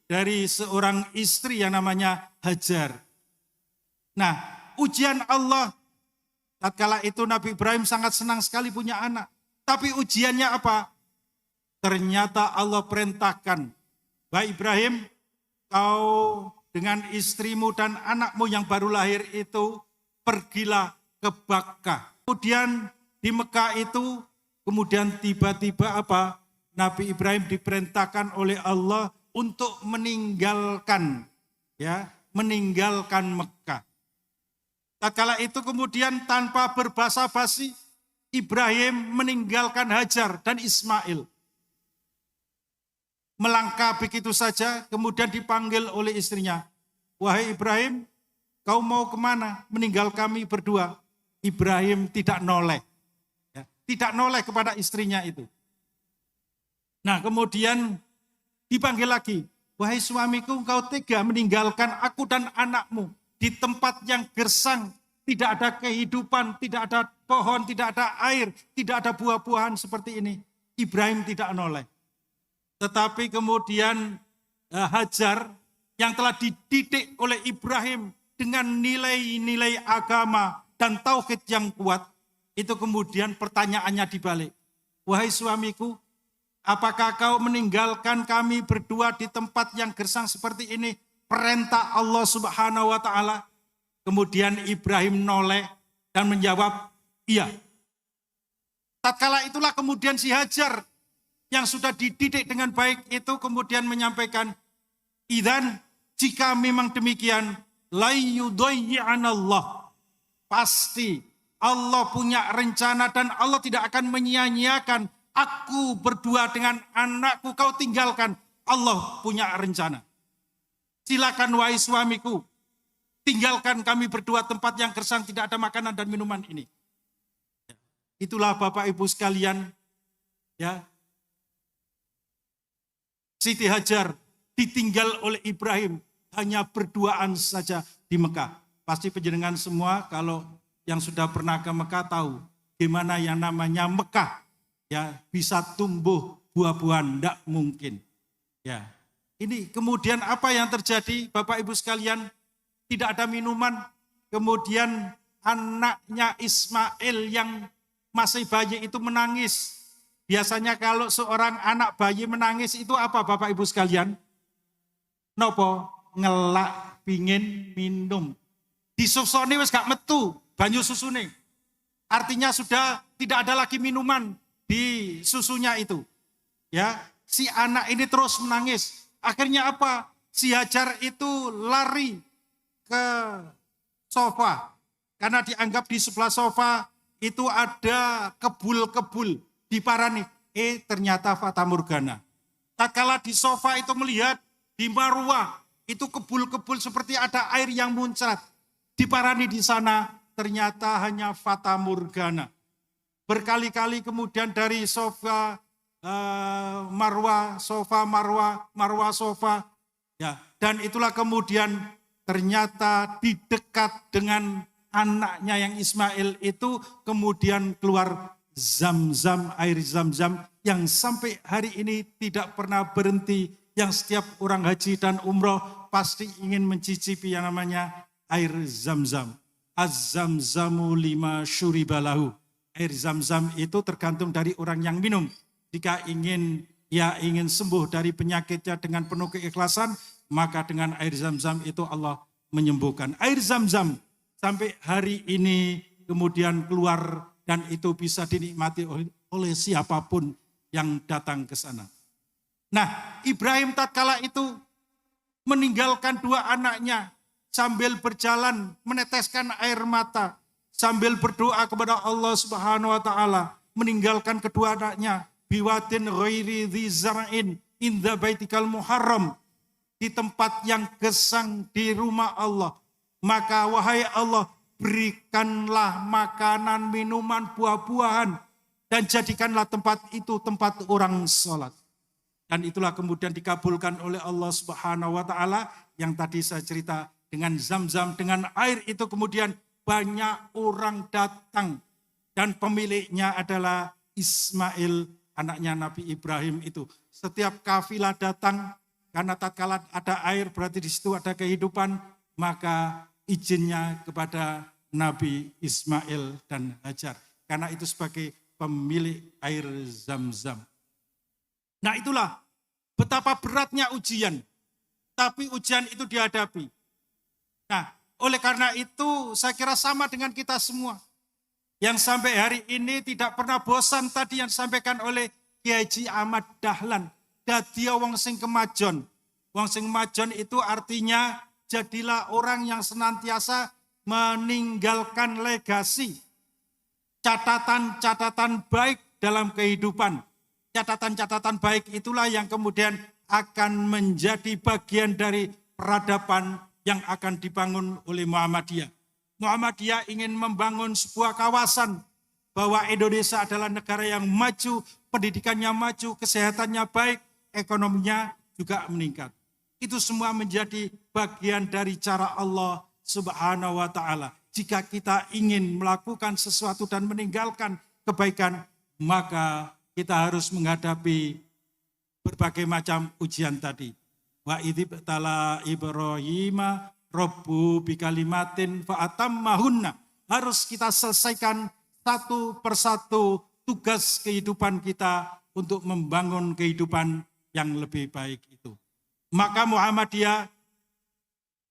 dari seorang istri yang namanya Hajar. Nah, ujian Allah, tatkala itu Nabi Ibrahim sangat senang sekali punya anak. Tapi ujiannya apa? Ternyata Allah perintahkan, wahai Ibrahim, kau dengan istrimu dan anakmu yang baru lahir itu pergilah ke Bakkah. Kemudian di Mekah itu, kemudian tiba-tiba apa? Nabi Ibrahim diperintahkan oleh Allah untuk meninggalkan Mekah. Tatkala itu kemudian tanpa berbasa-basi, Ibrahim meninggalkan Hajar dan Ismail. Melangkah begitu saja, kemudian dipanggil oleh istrinya. Wahai Ibrahim, kau mau kemana? Meninggal kami berdua. Ibrahim tidak noleh. Tidak noleh kepada istrinya itu. Nah kemudian dipanggil lagi. Wahai suamiku, engkau tega meninggalkan aku dan anakmu di tempat yang gersang. Tidak ada kehidupan, tidak ada pohon, tidak ada air, tidak ada buah-buahan seperti ini. Ibrahim tidak noleh. Tetapi kemudian Hajar yang telah dididik oleh Ibrahim dengan nilai-nilai agama dan tauhid yang kuat, itu kemudian pertanyaannya dibalik. Wahai suamiku, apakah kau meninggalkan kami berdua di tempat yang gersang seperti ini? Perintah Allah Subhanahu wa Ta'ala. Kemudian Ibrahim noleh dan menjawab, iya. Tatkala itulah kemudian si Hajar yang sudah dididik dengan baik itu kemudian menyampaikan, idzan jika memang demikian, la yudayyi'anallah. Pasti Allah punya rencana dan Allah tidak akan menyia-nyiakan. Aku berdua dengan anakku kau tinggalkan. Allah punya rencana. Silakan wahai suamiku, tinggalkan kami berdua tempat yang gersang, tidak ada makanan dan minuman ini. Itulah Bapak Ibu sekalian, ya. Siti Hajar ditinggal oleh Ibrahim hanya berduaan saja di Mekah. Pasti penjenengan semua kalau yang sudah pernah ke Mekah tahu gimana yang namanya Mekah ya bisa tumbuh buah-buahan, tidak mungkin. Ya, ini kemudian apa yang terjadi Bapak Ibu sekalian? Tidak ada minuman. Kemudian anaknya Ismail yang masih bayi itu menangis. Biasanya kalau seorang anak bayi menangis itu apa Bapak Ibu sekalian? Nopo? Ngelak, pingin minum. Disusoni wis gak metu banyu susune. Artinya sudah tidak ada lagi minuman di susunya itu. Ya, si anak ini terus menangis. Akhirnya apa? Si Hajar itu lari ke sofa. Karena dianggap di sebelah sofa itu ada kebul-kebul. Diparani, ternyata Fata Morgana. Tatkala di sofa itu melihat di marwah Itu kebul-kebul seperti ada air yang muncrat. Diparani di sana ternyata hanya fata morgana. Berkali-kali kemudian dari sofa Marwa, sofa Marwa, Marwa sofa. Ya, dan itulah kemudian ternyata di dekat dengan anaknya yang Ismail itu kemudian keluar Zam-Zam, air Zam-Zam yang sampai hari ini tidak pernah berhenti. Yang setiap orang haji dan umroh pasti ingin mencicipi yang namanya air Zam-Zam. Az-Zamzamu lima syuribalahu. Air Zam-Zam itu tergantung dari orang yang minum. Jika ingin sembuh dari penyakitnya dengan penuh keikhlasan, maka dengan air Zam-Zam itu Allah menyembuhkan. Air Zam-Zam sampai hari ini kemudian keluar dan itu bisa dinikmati oleh siapapun yang datang ke sana. Nah, Ibrahim tatkala itu meninggalkan dua anaknya sambil berjalan meneteskan air mata, sambil berdoa kepada Allah Subhanahu wa taala, meninggalkan kedua anaknya biwatin ghairi dzi zar'in inda baitikal muharram, di tempat yang gesang di rumah Allah. Maka wahai Allah, berikanlah makanan, minuman, buah-buahan dan jadikanlah tempat itu tempat orang sholat. Dan itulah kemudian dikabulkan oleh Allah Subhanahu wa taala yang tadi saya cerita dengan Zam-Zam, dengan air itu kemudian banyak orang datang dan pemiliknya adalah Ismail, anaknya Nabi Ibrahim itu. Setiap kafilah datang karena tatkala ada air berarti di situ ada kehidupan, maka izinnya kepada Nabi Ismail dan Hajar. Karena itu sebagai pemilik air Zam-Zam. Nah itulah betapa beratnya ujian. Tapi ujian itu dihadapi. Nah oleh karena itu saya kira sama dengan kita semua. Yang sampai hari ini tidak pernah bosan tadi yang disampaikan oleh Kiai Haji Ahmad Dahlan. Dadia wong sing kemajon. Wong sing kemajon itu artinya jadilah orang yang senantiasa meninggalkan legasi. Catatan-catatan baik dalam kehidupan. Catatan-catatan baik itulah yang kemudian akan menjadi bagian dari peradaban yang akan dibangun oleh Muhammadiyah. Muhammadiyah ingin membangun sebuah kawasan bahwa Indonesia adalah negara yang maju, pendidikannya maju, kesehatannya baik, ekonominya juga meningkat. Itu semua menjadi bagian dari cara Allah Subhanahu wa taala. Jika kita ingin melakukan sesuatu dan meninggalkan kebaikan, maka kita harus menghadapi berbagai macam ujian tadi. Wa idzibtala Ibrahima Rabbu bikalimatin fa'atammahunna. Harus kita selesaikan satu persatu tugas kehidupan kita untuk membangun kehidupan yang lebih baik itu. Maka Muhammadiyah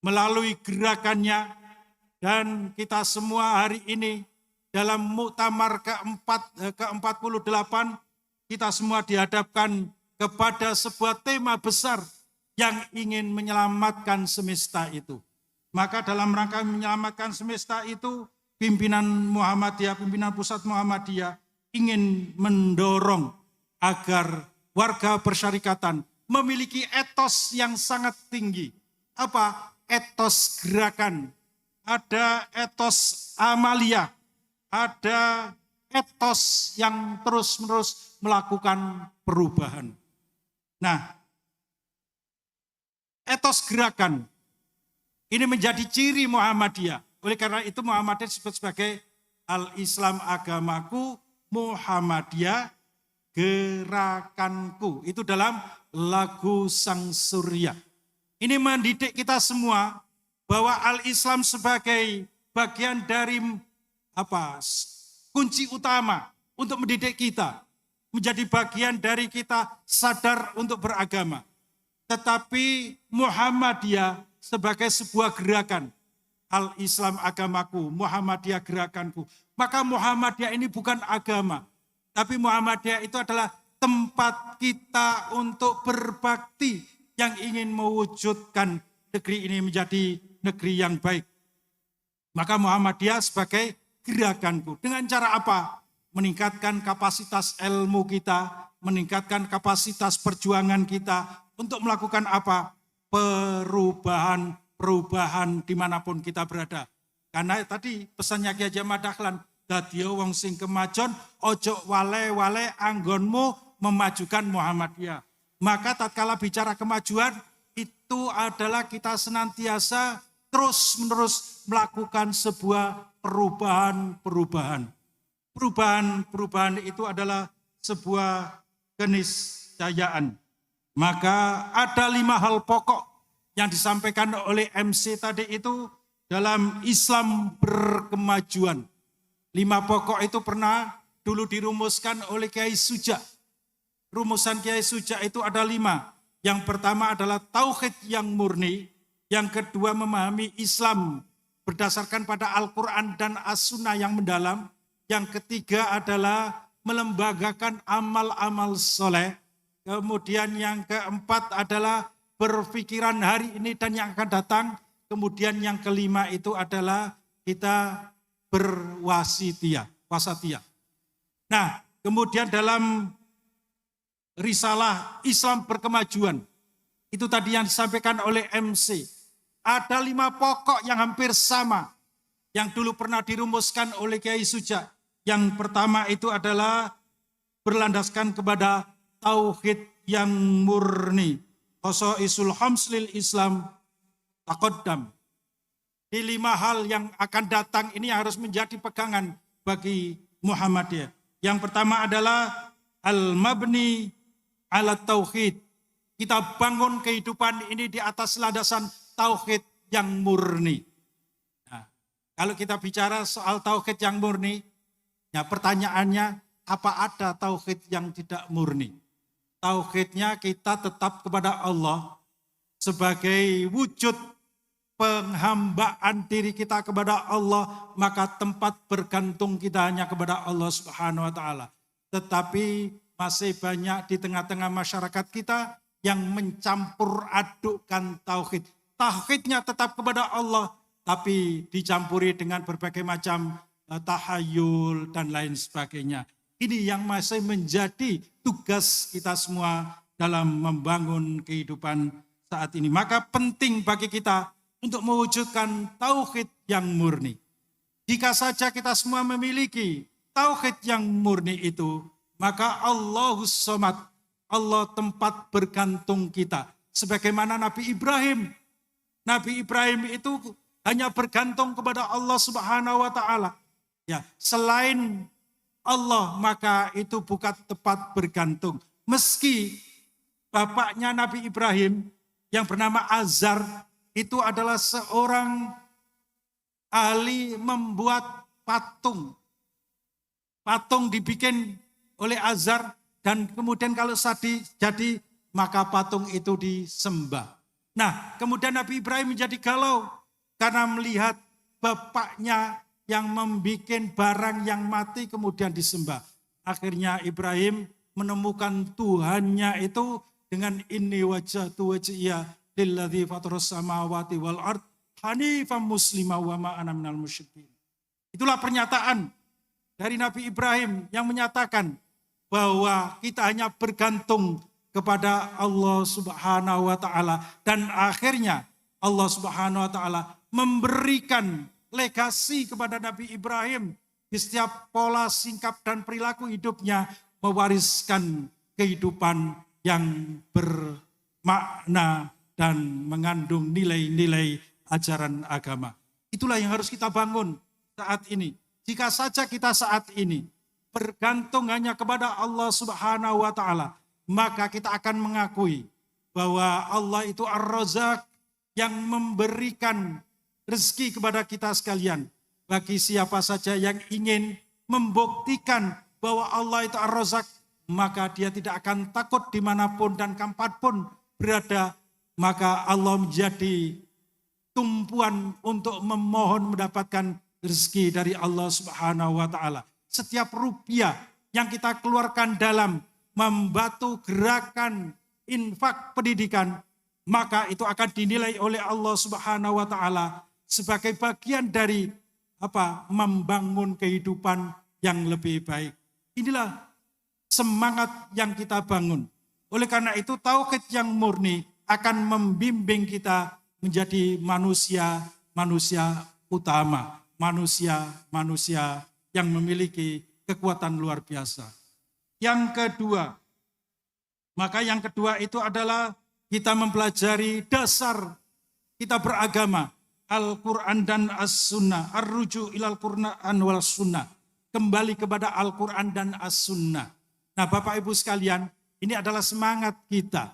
melalui gerakannya dan kita semua hari ini dalam muktamar ke-48 kita semua dihadapkan kepada sebuah tema besar yang ingin menyelamatkan semesta itu. Maka dalam rangka menyelamatkan semesta itu, pimpinan Muhammadiyah, pimpinan pusat Muhammadiyah ingin mendorong agar warga persyarikatan memiliki etos yang sangat tinggi. Apa? Etos gerakan, ada etos amalia, ada etos yang terus-menerus melakukan perubahan. Nah, etos gerakan ini menjadi ciri Muhammadiyah. Oleh karena itu Muhammadiyah disebut sebagai Al-Islam agamaku, Muhammadiyah gerakanku. Itu dalam lagu Sang Surya. Ini mendidik kita semua bahwa Al-Islam sebagai bagian dari kunci utama untuk mendidik kita. Menjadi bagian dari kita sadar untuk beragama. Tetapi Muhammadiyah sebagai sebuah gerakan. Al-Islam agamaku, Muhammadiyah gerakanku. Maka Muhammadiyah ini bukan agama. Tapi Muhammadiyah itu adalah tempat kita untuk berbakti yang ingin mewujudkan negeri ini menjadi negeri yang baik. Maka Muhammadiyah sebagai gerakanku. Dengan cara apa? Meningkatkan kapasitas ilmu kita, meningkatkan kapasitas perjuangan kita. Untuk melakukan apa? perubahan dimanapun kita berada. Karena tadi pesannya Ki Haji Ahmad Dahlan, dadi wong sing kemajon, ojo wale-wale anggonmu memajukan Muhammadiyah. Maka tatkala bicara kemajuan, itu adalah kita senantiasa terus-menerus melakukan sebuah perubahan-perubahan. Perubahan-perubahan itu adalah sebuah keniscayaan. Maka ada 5 hal pokok yang disampaikan oleh MC tadi itu dalam Islam berkemajuan. 5 pokok itu pernah dulu dirumuskan oleh Kiai Suja. Rumusan Kiai Suja itu ada 5. Yang pertama adalah tauhid yang murni. Yang kedua memahami Islam berdasarkan pada Al-Quran dan As-Sunnah yang mendalam. Yang ketiga adalah melembagakan amal-amal soleh. Kemudian yang keempat adalah berpikiran hari ini dan yang akan datang. Kemudian yang kelima itu adalah kita wasatiyah. Nah, kemudian dalam risalah Islam berkemajuan, itu tadi yang disampaikan oleh MC. Ada 5 pokok yang hampir sama, yang dulu pernah dirumuskan oleh Kiai Suja. Yang pertama itu adalah berlandaskan kepada tauhid yang murni. Khosaisul hamslil Islam taqaddam. Di 5 hal yang akan datang ini harus menjadi pegangan bagi Muhammadiyah. Yang pertama adalah al-mabni ala tauhid. Kita bangun kehidupan ini di atas landasan tauhid yang murni. Nah, kalau kita bicara soal tauhid yang murni, ya pertanyaannya, apa ada tauhid yang tidak murni? Tauhidnya kita tetap kepada Allah sebagai wujud penghambaan diri kita kepada Allah, maka tempat bergantung kita hanya kepada Allah Subhanahu wa taala. Tetapi masih banyak di tengah-tengah masyarakat kita yang mencampur adukkan tauhid. Tauhidnya tetap kepada Allah, tapi dicampuri dengan berbagai macam tahayul dan lain sebagainya. Ini yang masih menjadi tugas kita semua dalam membangun kehidupan saat ini. Maka penting bagi kita untuk mewujudkan tauhid yang murni. Jika saja kita semua memiliki tauhid yang murni itu, maka Allahus Somad, Allah tempat bergantung kita. Sebagaimana Nabi Ibrahim. Nabi Ibrahim itu hanya bergantung kepada Allah Subhanahu wa taala. Ya, selain Allah maka itu bukan tempat bergantung. Meski bapaknya Nabi Ibrahim yang bernama Azar itu adalah seorang ahli membuat patung. Patung dibikin oleh Azar dan kemudian kalau jadi maka patung itu disembah. Nah, kemudian Nabi Ibrahim menjadi galau karena melihat bapaknya yang membikin barang yang mati kemudian disembah. Akhirnya Ibrahim menemukan Tuhannya itu dengan inni wajhatu wajhiya lilladzi fataras samawati wal ard hanifan muslima wa ma ana minal musyrikin. Itulah pernyataan dari Nabi Ibrahim yang menyatakan bahwa kita hanya bergantung kepada Allah Subhanahu wa taala dan akhirnya Allah Subhanahu wa taala memberikan legasi kepada Nabi Ibrahim di setiap pola sikap dan perilaku hidupnya mewariskan kehidupan yang bermakna dan mengandung nilai-nilai ajaran agama. Itulah yang harus kita bangun saat ini. Jika saja kita saat ini bergantung hanya kepada Allah Subhanahu wa taala, maka kita akan mengakui bahwa Allah itu Ar-Razzaq yang memberikan rezeki kepada kita sekalian. Bagi siapa saja yang ingin membuktikan bahwa Allah itu Ar-Razzaq, maka dia tidak akan takut dimanapun dan kapanpun berada. Maka Allah menjadi tumpuan untuk memohon mendapatkan rezeki dari Allah Subhanahu wa taala. Setiap rupiah yang kita keluarkan dalam membantu gerakan infak pendidikan, maka itu akan dinilai oleh Allah Subhanahu wa taala sebagai bagian dari membangun kehidupan yang lebih baik. Inilah semangat yang kita bangun. Oleh karena itu tauhid yang murni akan membimbing kita menjadi manusia utama, manusia yang memiliki kekuatan luar biasa. Yang kedua itu adalah kita mempelajari dasar kita beragama, Al-Quran dan As-Sunnah, ar-ruju ilal Quran wal Sunnah, kembali kepada Al-Quran dan As-Sunnah. Nah Bapak Ibu sekalian, ini adalah semangat kita.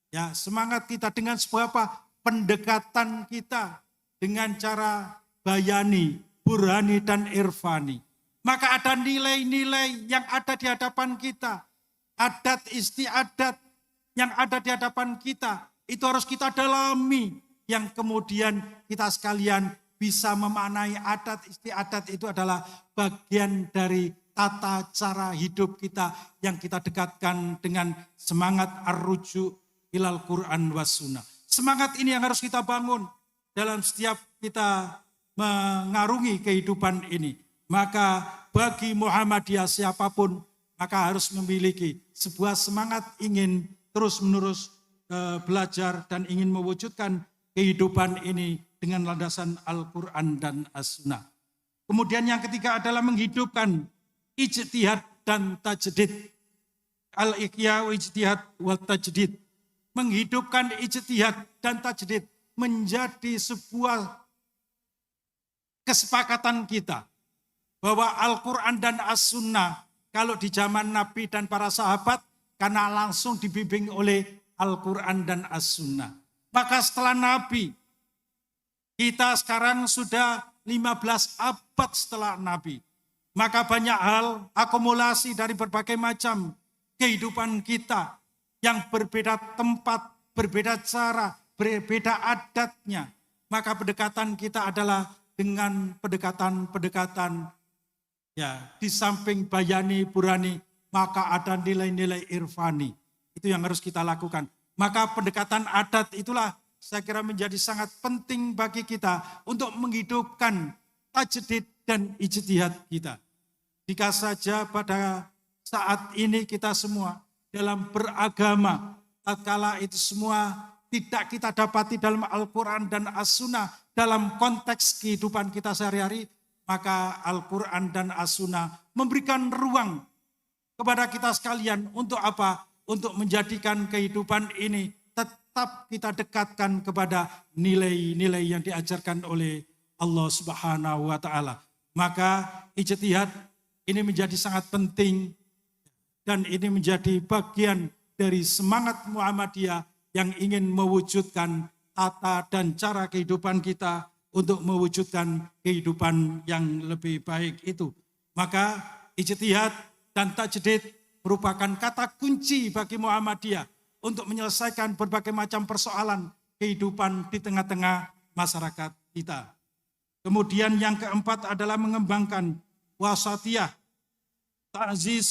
Ya, semangat kita dengan sebuah pendekatan kita dengan cara bayani, burhani dan irfani. Maka ada nilai-nilai yang ada di hadapan kita, adat istiadat yang ada di hadapan kita, itu harus kita dalami, yang kemudian kita sekalian bisa memaknai adat istiadat itu adalah bagian dari tata cara hidup kita yang kita dekatkan dengan semangat ar-ruju ilal Quran was sunnah. Semangat ini yang harus kita bangun dalam setiap kita mengarungi kehidupan ini. Maka bagi Muhammadiyah siapapun, maka harus memiliki sebuah semangat ingin terus-menerus belajar dan ingin mewujudkan kehidupan ini dengan landasan Al-Quran dan As-Sunnah. Kemudian yang ketiga adalah menghidupkan ijtihad dan tajdid. Al-Iqya wa ijtihad wa tajdid. Menghidupkan ijtihad dan tajdid menjadi sebuah kesepakatan kita bahwa Al-Quran dan As-Sunnah kalau di zaman Nabi dan para sahabat karena langsung dibimbing oleh Al-Quran dan As-Sunnah. Maka setelah Nabi, kita sekarang sudah 15 abad setelah Nabi. Maka banyak hal akumulasi dari berbagai macam kehidupan kita yang berbeda tempat, berbeda cara, berbeda adatnya. Maka pendekatan kita adalah dengan pendekatan-pendekatan ya di samping bayani, burani, maka ada nilai-nilai irfani. Itu yang harus kita lakukan. Maka pendekatan adat itulah saya kira menjadi sangat penting bagi kita untuk menghidupkan tajdid dan ijtihad kita. Jika saja pada saat ini kita semua dalam beragama, tatkala itu semua tidak kita dapati dalam Al-Quran dan As-Sunnah dalam konteks kehidupan kita sehari-hari, maka Al-Quran dan As-Sunnah memberikan ruang kepada kita sekalian untuk apa? Untuk menjadikan kehidupan ini tetap kita dekatkan kepada nilai-nilai yang diajarkan oleh Allah Subhanahu wa Ta'ala. Maka ijtihad ini menjadi sangat penting dan ini menjadi bagian dari semangat Muhammadiyah yang ingin mewujudkan tata dan cara kehidupan kita untuk mewujudkan kehidupan yang lebih baik itu. Maka ijtihad dan tajdid merupakan kata kunci bagi Muhammadiyah untuk menyelesaikan berbagai macam persoalan kehidupan di tengah-tengah masyarakat kita. Kemudian yang keempat adalah mengembangkan wasatiyah, ta'ziz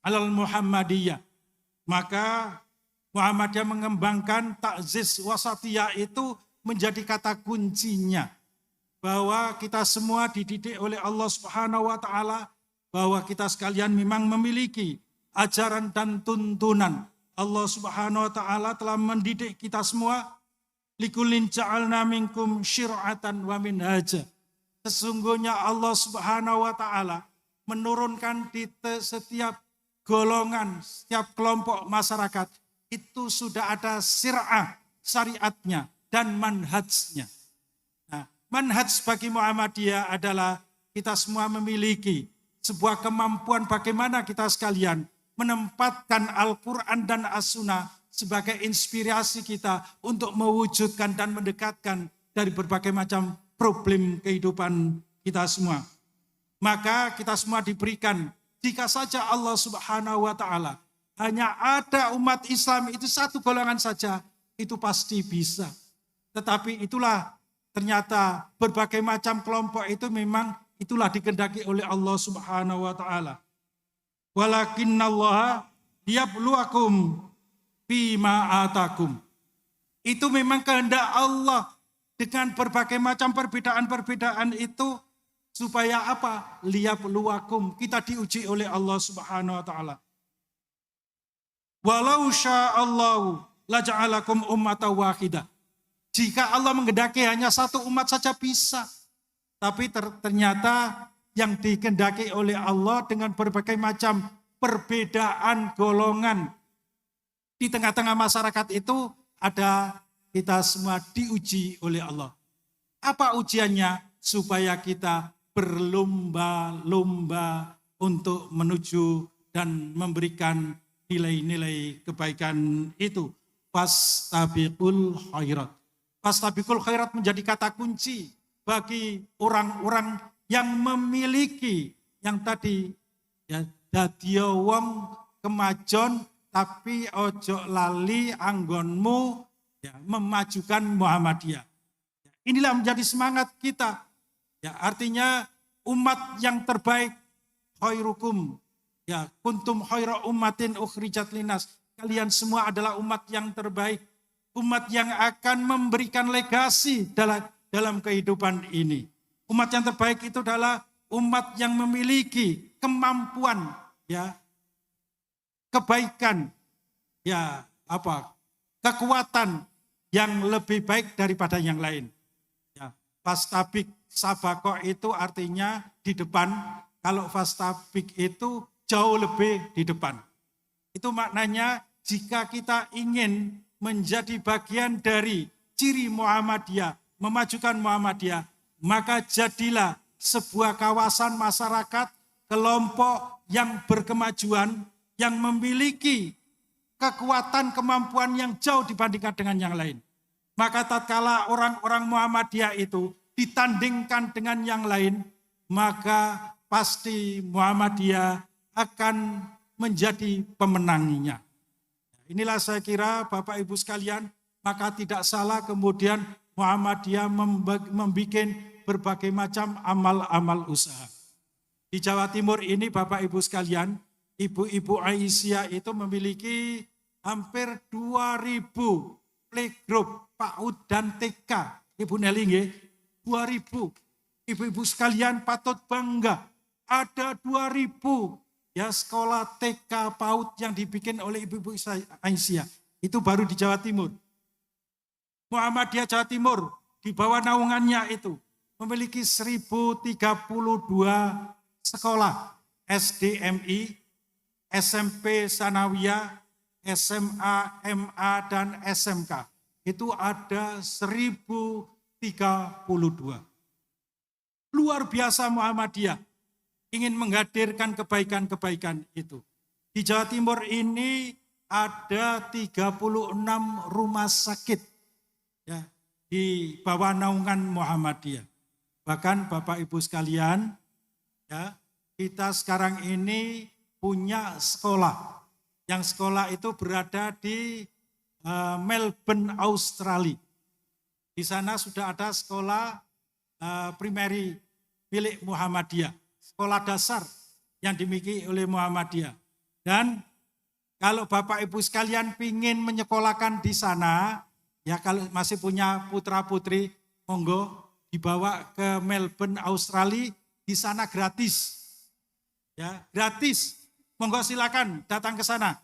alal Muhammadiyah. Maka Muhammadiyah mengembangkan ta'ziz wasatiyah itu menjadi kata kuncinya. Bahwa kita semua dididik oleh Allah Subhanahu wa Ta'ala, bahwa kita sekalian memang memiliki ajaran dan tuntunan. Allah Subhanahu wa Ta'ala telah mendidik kita semua. Likullin ja'alna minkum syir'atan wa minhaja. Sesungguhnya Allah Subhanahu wa Ta'ala menurunkan di setiap golongan, setiap kelompok masyarakat itu sudah ada syir'ah, syariatnya dan manhajnya. Nah, manhaj bagi Muhammadiyah adalah kita semua memiliki sebuah kemampuan bagaimana kita sekalian menempatkan Al-Quran dan As-Sunnah sebagai inspirasi kita untuk mewujudkan dan mendekatkan dari berbagai macam problem kehidupan kita semua. Maka kita semua diberikan, jika saja Allah Subhanahu wa Ta'ala hanya ada umat Islam itu satu golongan saja, itu pasti bisa. Tetapi itulah ternyata berbagai macam kelompok itu memang itulah dikehendaki oleh Allah Subhanahu wa Ta'ala. Walakinnallaha liyabluwakum bima atakum. Itu memang kehendak Allah dengan berbagai macam perbedaan-perbedaan itu supaya apa? Liyabluwakum, kita diuji oleh Allah Subhanahu wa Ta'ala. Walau sya'allahu la ja'alakum ummatan wahidah. Jika Allah menghendaki hanya satu umat saja bisa. Tapi ternyata yang dikehendaki oleh Allah dengan berbagai macam perbedaan golongan. Di tengah-tengah masyarakat itu ada kita semua diuji oleh Allah. Apa ujiannya? Supaya kita berlomba-lomba untuk menuju dan memberikan nilai-nilai kebaikan itu. Fastabiqul khairat. Fastabiqul khairat menjadi kata kunci bagi orang-orang yang memiliki yang tadi ya dadiya wong kemajon tapi ojo lali anggonmu ya, memajukan Muhammadiyah. Inilah menjadi semangat kita. Ya, artinya umat yang terbaik khairukum ya kuntum khaira ummatin ukhrijat linnas. Kalian semua adalah umat yang terbaik, umat yang akan memberikan legasi dalam kehidupan ini. Umat yang terbaik itu adalah umat yang memiliki kemampuan ya kebaikan ya kekuatan yang lebih baik daripada yang lain. Ya, fastabik sabako itu artinya di depan. Kalau fastabik itu jauh lebih di depan. Itu maknanya jika kita ingin menjadi bagian dari ciri Muhammadiyah, memajukan Muhammadiyah, maka jadilah sebuah kawasan masyarakat, kelompok yang berkemajuan, yang memiliki kekuatan kemampuan yang jauh dibandingkan dengan yang lain. Maka tatkala orang-orang Muhammadiyah itu ditandingkan dengan yang lain, maka pasti Muhammadiyah akan menjadi pemenangnya. Inilah saya kira Bapak Ibu sekalian, maka tidak salah kemudian Muhammadiyah membuat berbagai macam amal-amal usaha. Di Jawa Timur ini Bapak Ibu sekalian, Ibu-ibu Aisyah itu memiliki hampir 2.000 playgroup PAUD dan TK. Ibu Nelly nggih, 2.000. Ibu-ibu sekalian patut bangga. Ada 2.000 ya sekolah TK PAUD yang dibikin oleh ibu-ibu Aisyah. Itu baru di Jawa Timur. Muhammadiyah Jawa Timur di bawah naungannya itu memiliki 1.032 sekolah SDMI, SMP Sanawiyah, SMA, MA, dan SMK. Itu ada 1.032. Luar biasa Muhammadiyah ingin menghadirkan kebaikan-kebaikan itu. Di Jawa Timur ini ada 36 rumah sakit ya, di bawah naungan Muhammadiyah. Bahkan Bapak Ibu sekalian, ya, kita sekarang ini punya sekolah. Yang sekolah itu berada di Melbourne, Australia. Di sana sudah ada sekolah primary milik Muhammadiyah. Sekolah dasar yang dimiliki oleh Muhammadiyah. Dan kalau Bapak Ibu sekalian pingin menyekolahkan di sana, ya kalau masih punya putra-putri, monggo dibawa ke Melbourne, Australia, di sana gratis. Ya, gratis. Monggo silakan datang ke sana.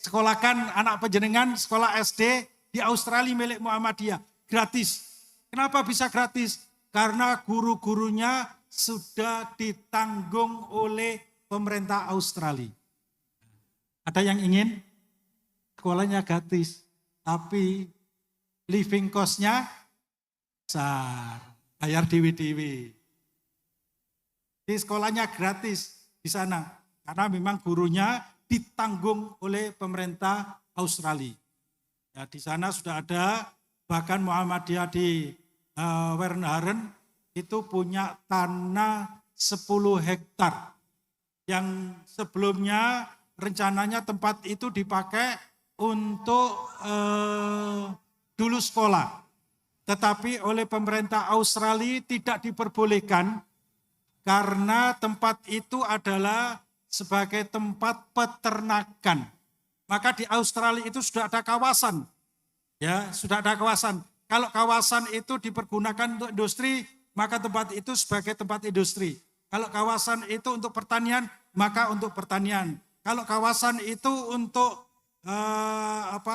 Sekolahkan anak panjenengan sekolah SD di Australia milik Muhammadiyah. Gratis. Kenapa bisa gratis? Karena guru-gurunya sudah ditanggung oleh pemerintah Australia. Ada yang ingin? Sekolahnya gratis. Tapi living cost-nya besar. Bayar dewe-dewe. Di sekolahnya gratis di sana. Karena memang gurunya ditanggung oleh pemerintah Australia. Ya, di sana sudah ada, bahkan Muhammadiyah di Wernharen itu punya tanah 10 hektar. Yang sebelumnya rencananya tempat itu dipakai untuk dulu sekolah. Tetapi oleh pemerintah Australia tidak diperbolehkan karena tempat itu adalah sebagai tempat peternakan. Maka di Australia itu sudah ada kawasan. Ya, sudah ada kawasan. Kalau kawasan itu dipergunakan untuk industri, maka tempat itu sebagai tempat industri. Kalau kawasan itu untuk pertanian, maka untuk pertanian. Kalau kawasan itu untuk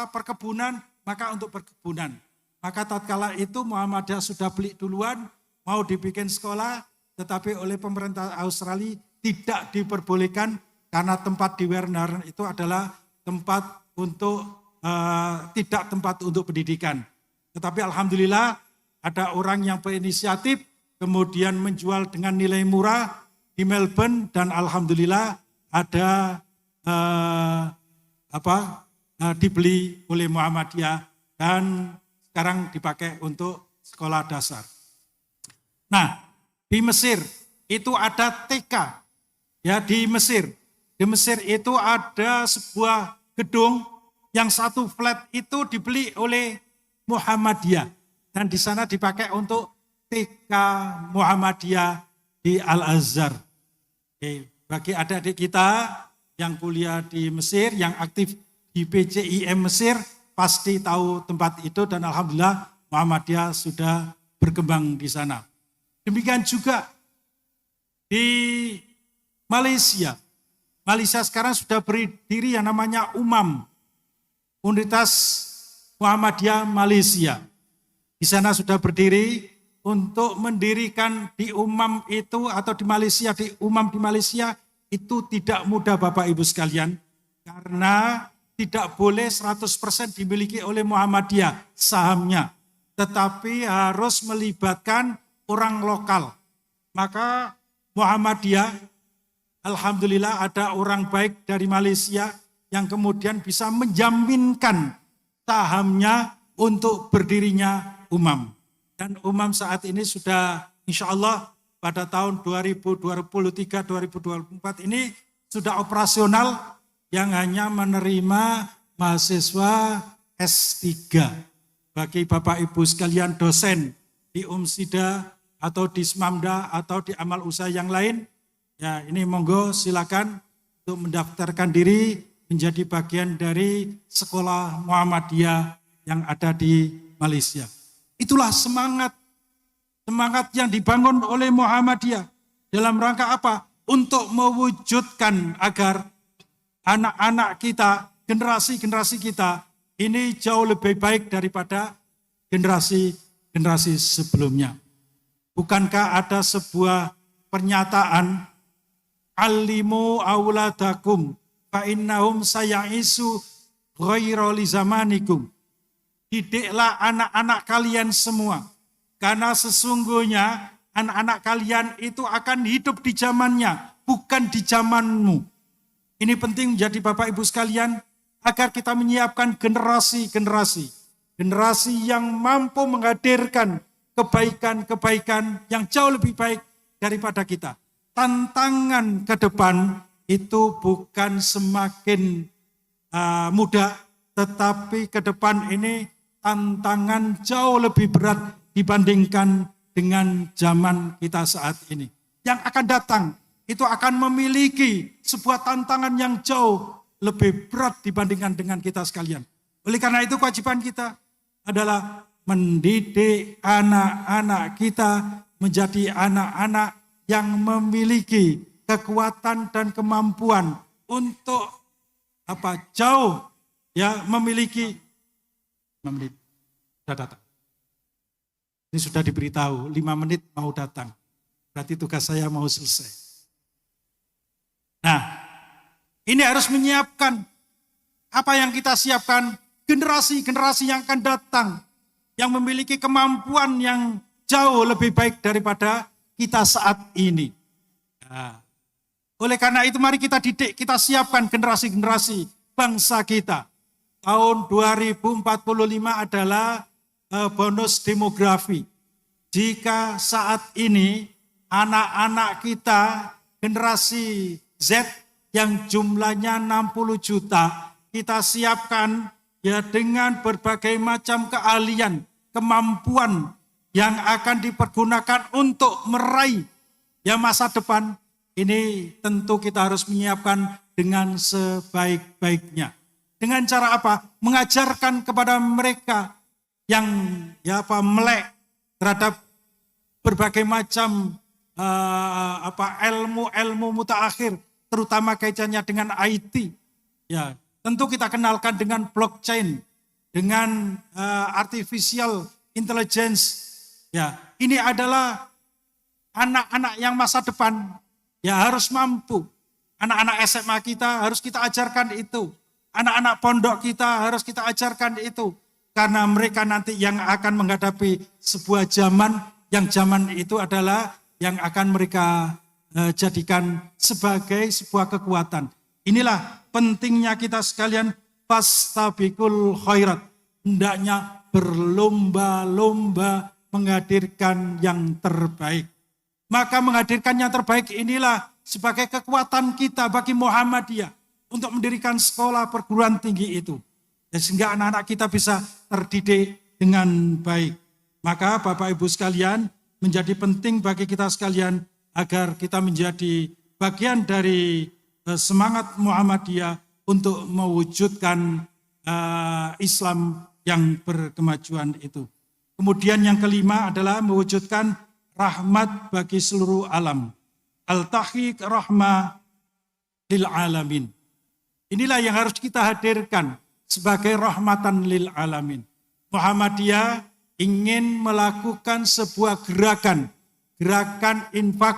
perkebunan, maka untuk perkebunan. Maka tatkala itu Muhammadiyah sudah beli duluan, mau dibikin sekolah, tetapi oleh pemerintah Australia tidak diperbolehkan karena tempat di Werner itu adalah tempat untuk tidak tempat untuk pendidikan. Tetapi alhamdulillah ada orang yang berinisiatif kemudian menjual dengan nilai murah di Melbourne dan alhamdulillah ada dibeli oleh Muhammadiyah dan sekarang dipakai untuk sekolah dasar. Nah, di Mesir itu ada TK. Ya, di Mesir. Di Mesir itu ada sebuah gedung yang satu flat itu dibeli oleh Muhammadiyah dan di sana dipakai untuk TK Muhammadiyah di Al-Azhar. Oke, bagi adik-adik kita yang kuliah di Mesir, yang aktif di PCIM Mesir, pasti tahu tempat itu dan alhamdulillah Muhammadiyah sudah berkembang di sana. Demikian juga di Malaysia. Malaysia sekarang sudah berdiri yang namanya UMAM, Universitas Muhammadiyah Malaysia. Di sana sudah berdiri untuk mendirikan di UMAM itu atau di Malaysia, di UMAM di Malaysia itu tidak mudah Bapak Ibu sekalian. Karena tidak boleh 100% dimiliki oleh Muhammadiyah sahamnya. Tetapi harus melibatkan orang lokal. Maka Muhammadiyah, alhamdulillah ada orang baik dari Malaysia yang kemudian bisa menjaminkan sahamnya untuk berdirinya UMAM. Dan UMAM saat ini sudah insya Allah pada tahun 2023-2024 ini sudah operasional yang hanya menerima mahasiswa S3. Bagi Bapak Ibu sekalian dosen di UMSIDA atau di SMAMDA atau di amal usaha yang lain, ya ini monggo silakan untuk mendaftarkan diri menjadi bagian dari sekolah Muhammadiyah yang ada di Malaysia. Itulah semangat yang dibangun oleh Muhammadiyah dalam rangka apa? Untuk mewujudkan agar anak-anak kita, generasi-generasi kita ini jauh lebih baik daripada generasi sebelumnya. Bukankah ada sebuah pernyataan alimu auladakum fa innahum saya'isu ghairu li zamanikum. Didiklah anak-anak kalian semua karena sesungguhnya anak-anak kalian itu akan hidup di zamannya, bukan di zamanmu. Ini penting menjadi Bapak Ibu sekalian agar kita menyiapkan generasi yang mampu menghadirkan kebaikan-kebaikan yang jauh lebih baik daripada kita. Tantangan ke depan itu bukan semakin mudah, tetapi ke depan ini tantangan jauh lebih berat dibandingkan dengan zaman kita saat ini. Yang akan datang itu akan memiliki sebuah tantangan yang jauh lebih berat dibandingkan dengan kita sekalian. Oleh karena itu kewajiban kita adalah mendidik anak-anak kita menjadi anak-anak yang memiliki kekuatan dan kemampuan untuk jauh ya memiliki 5 menit sudah datang. Ini sudah diberitahu 5 menit mau datang. Berarti tugas saya mau selesai. Nah, ini harus menyiapkan apa yang kita siapkan, generasi-generasi yang akan datang, yang memiliki kemampuan yang jauh lebih baik daripada kita saat ini. Nah, oleh karena itu mari kita didik, kita siapkan generasi-generasi bangsa kita. Tahun 2045 adalah bonus demografi. Jika saat ini anak-anak kita generasi Z yang jumlahnya 60 juta, kita siapkan ya dengan berbagai macam keahlian, kemampuan yang akan dipergunakan untuk meraih ya masa depan. Ini tentu kita harus menyiapkan dengan sebaik-baiknya. Dengan cara apa? Mengajarkan kepada mereka yang melek terhadap berbagai macam ilmu mutaakhir, terutama kaitannya dengan IT. Ya, Tentu kita kenalkan dengan blockchain, dengan artificial intelligence. Ya, ini adalah anak-anak yang masa depan ya harus mampu. Anak-anak SMA kita harus kita ajarkan itu. Anak-anak pondok kita harus kita ajarkan itu. Karena mereka nanti yang akan menghadapi sebuah zaman, yang zaman itu adalah yang akan mereka jadikan sebagai sebuah kekuatan. Inilah pentingnya kita sekalian fastabiqul khairat. Hendaknya berlomba-lomba menghadirkan yang terbaik. Maka menghadirkan yang terbaik inilah sebagai kekuatan kita bagi Muhammadiyah untuk mendirikan sekolah perguruan tinggi itu. Sehingga anak-anak kita bisa terdidik dengan baik. Maka Bapak Ibu sekalian, menjadi penting bagi kita sekalian agar kita menjadi bagian dari semangat Muhammadiyah untuk mewujudkan Islam yang berkemajuan itu. Kemudian yang kelima adalah mewujudkan rahmat bagi seluruh alam. Al-tahqiq rahmah lil alamin. Inilah yang harus kita hadirkan sebagai rahmatan lil alamin. Muhammadiyah ingin melakukan sebuah gerakan infak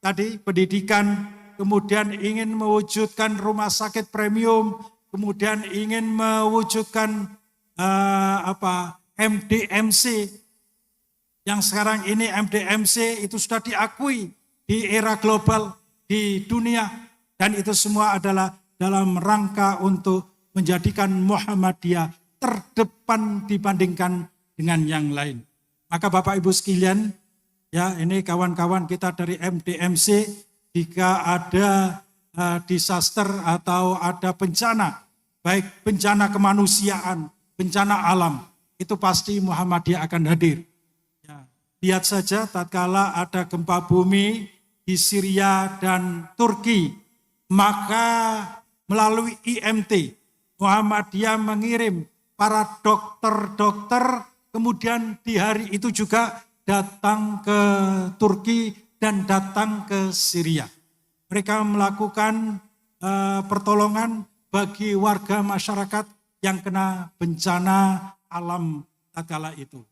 tadi, pendidikan, kemudian ingin mewujudkan rumah sakit premium, kemudian ingin mewujudkan MDMC, yang sekarang ini MDMC itu sudah diakui di era global di dunia, dan itu semua adalah dalam rangka untuk menjadikan Muhammadiyah terdepan dibandingkan dengan yang lain. Maka Bapak Ibu sekalian, ya ini kawan-kawan kita dari MDMC, jika ada disaster atau ada bencana, baik bencana kemanusiaan, bencana alam, itu pasti Muhammadiyah akan hadir. Ya, lihat saja tatkala ada gempa bumi di Syria dan Turki, maka melalui IMT, Muhammadiyah mengirim para dokter-dokter, kemudian di hari itu juga datang ke Turki dan datang ke Syria. Mereka melakukan pertolongan bagi warga masyarakat yang kena bencana alam tatkala itu.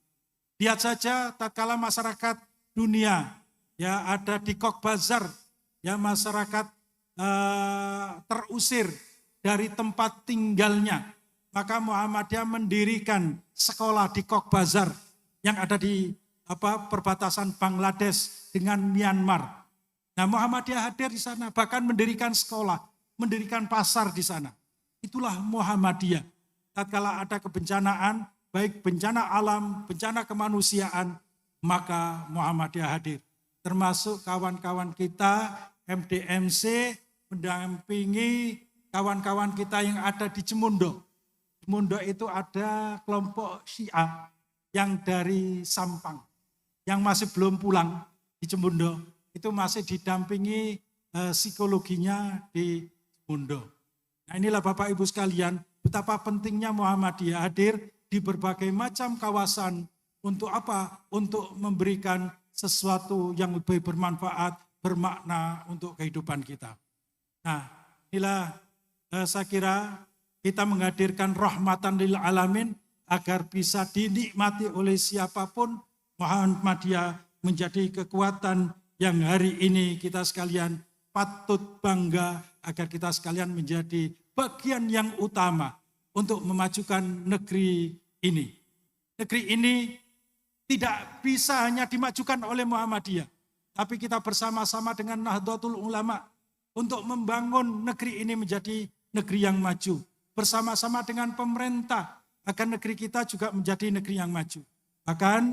Lihat saja tatkala masyarakat dunia ya ada di Cox's Bazar, ya masyarakat terusir dari tempat tinggalnya, maka Muhammadiyah mendirikan sekolah di Cox's Bazar yang ada di perbatasan Bangladesh dengan Myanmar. Nah, Muhammadiyah hadir di sana, bahkan mendirikan sekolah, mendirikan pasar di sana. Itulah Muhammadiyah. Tatkala ada kebencanaan, baik bencana alam, bencana kemanusiaan, maka Muhammadiyah hadir. Termasuk kawan-kawan kita MDMC mendampingi kawan-kawan kita yang ada di Cemundo. Cemundo itu ada kelompok Syiah yang dari Sampang, yang masih belum pulang di Cemundo, itu masih didampingi psikologinya di Cemundo. Nah inilah Bapak Ibu sekalian, betapa pentingnya Muhammadiyah hadir di berbagai macam kawasan. Untuk apa? Untuk memberikan sesuatu yang lebih bermanfaat, bermakna untuk kehidupan kita. Nah inilah saya kira kita menghadirkan rahmatan lil alamin agar bisa dinikmati oleh siapapun. Muhammadiyah menjadi kekuatan yang hari ini kita sekalian patut bangga agar kita sekalian menjadi bagian yang utama untuk memajukan negeri ini. Negeri ini tidak bisa hanya dimajukan oleh Muhammadiyah, tapi kita bersama-sama dengan Nahdlatul Ulama untuk membangun negeri ini menjadi negeri yang maju. Bersama-sama dengan pemerintah agar negeri kita juga menjadi negeri yang maju. Bahkan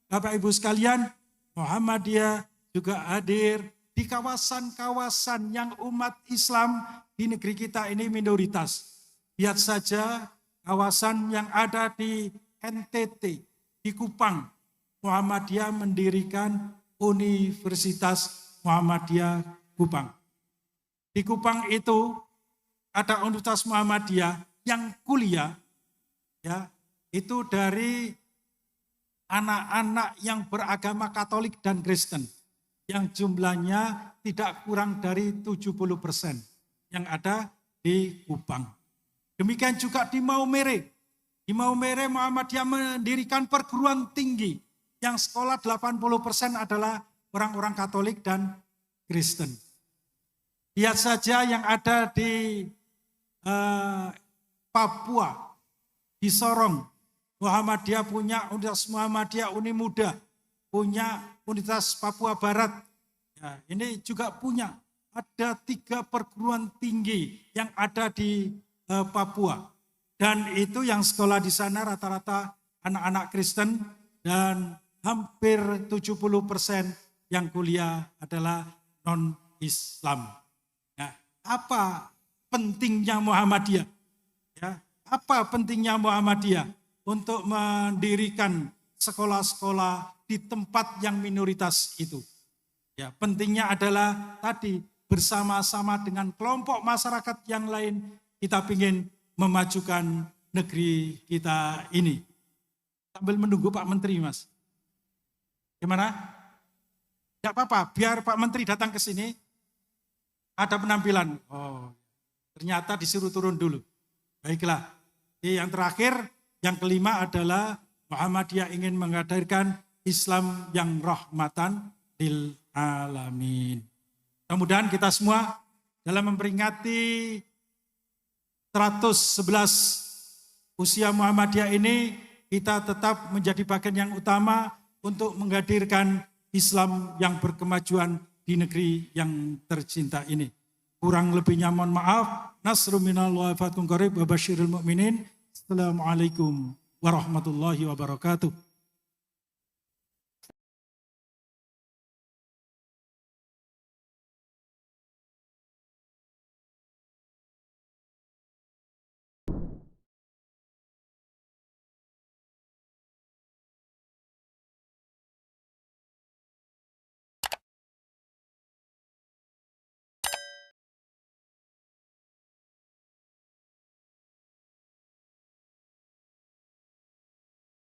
Bapak Ibu sekalian, Muhammadiyah juga hadir di kawasan-kawasan yang umat Islam di negeri kita ini minoritas. Lihat saja kawasan yang ada di NTT, di Kupang. Muhammadiyah mendirikan Universitas Muhammadiyah Kupang. Di Kupang itu ada Universitas Muhammadiyah yang kuliah, ya, itu dari anak-anak yang beragama Katolik dan Kristen, yang jumlahnya tidak kurang dari 70% yang ada di Kupang. Demikian juga di Maumere. Di Maumere Muhammadiyah mendirikan perguruan tinggi yang sekolah 80% adalah orang-orang Katolik dan Kristen. Lihat saja yang ada di Papua, di Sorong. Muhammadiyah punya Universitas Muhammadiyah Uni Muda, punya Universitas Papua Barat. Ya, ini juga punya. Ada 3 perguruan tinggi yang ada di Papua. Dan itu yang sekolah di sana rata-rata anak-anak Kristen dan hampir 70% yang kuliah adalah non-Islam. Ya, apa pentingnya Muhammadiyah? Ya, apa pentingnya Muhammadiyah untuk mendirikan sekolah-sekolah di tempat yang minoritas itu? Ya, pentingnya adalah tadi bersama-sama dengan kelompok masyarakat yang lain kita ingin memajukan negeri kita ini. Sambil menunggu Pak Menteri, Mas. Gimana? Tidak apa-apa, biar Pak Menteri datang ke sini. Ada penampilan. Oh, ternyata disuruh turun dulu. Baiklah. Yang terakhir, yang kelima adalah Muhammadiyah ingin menghadirkan Islam yang rahmatan lil alamin. Mudah-mudahan kita semua dalam memperingati 111 usia Muhammadiyah ini, kita tetap menjadi bagian yang utama untuk menghadirkan Islam yang berkemajuan di negeri yang tercinta ini. Kurang lebihnya mohon maaf. Nasrun minallahi wa fathun qarib wa basyiril mu'minin. Assalamualaikum warahmatullahi wabarakatuh.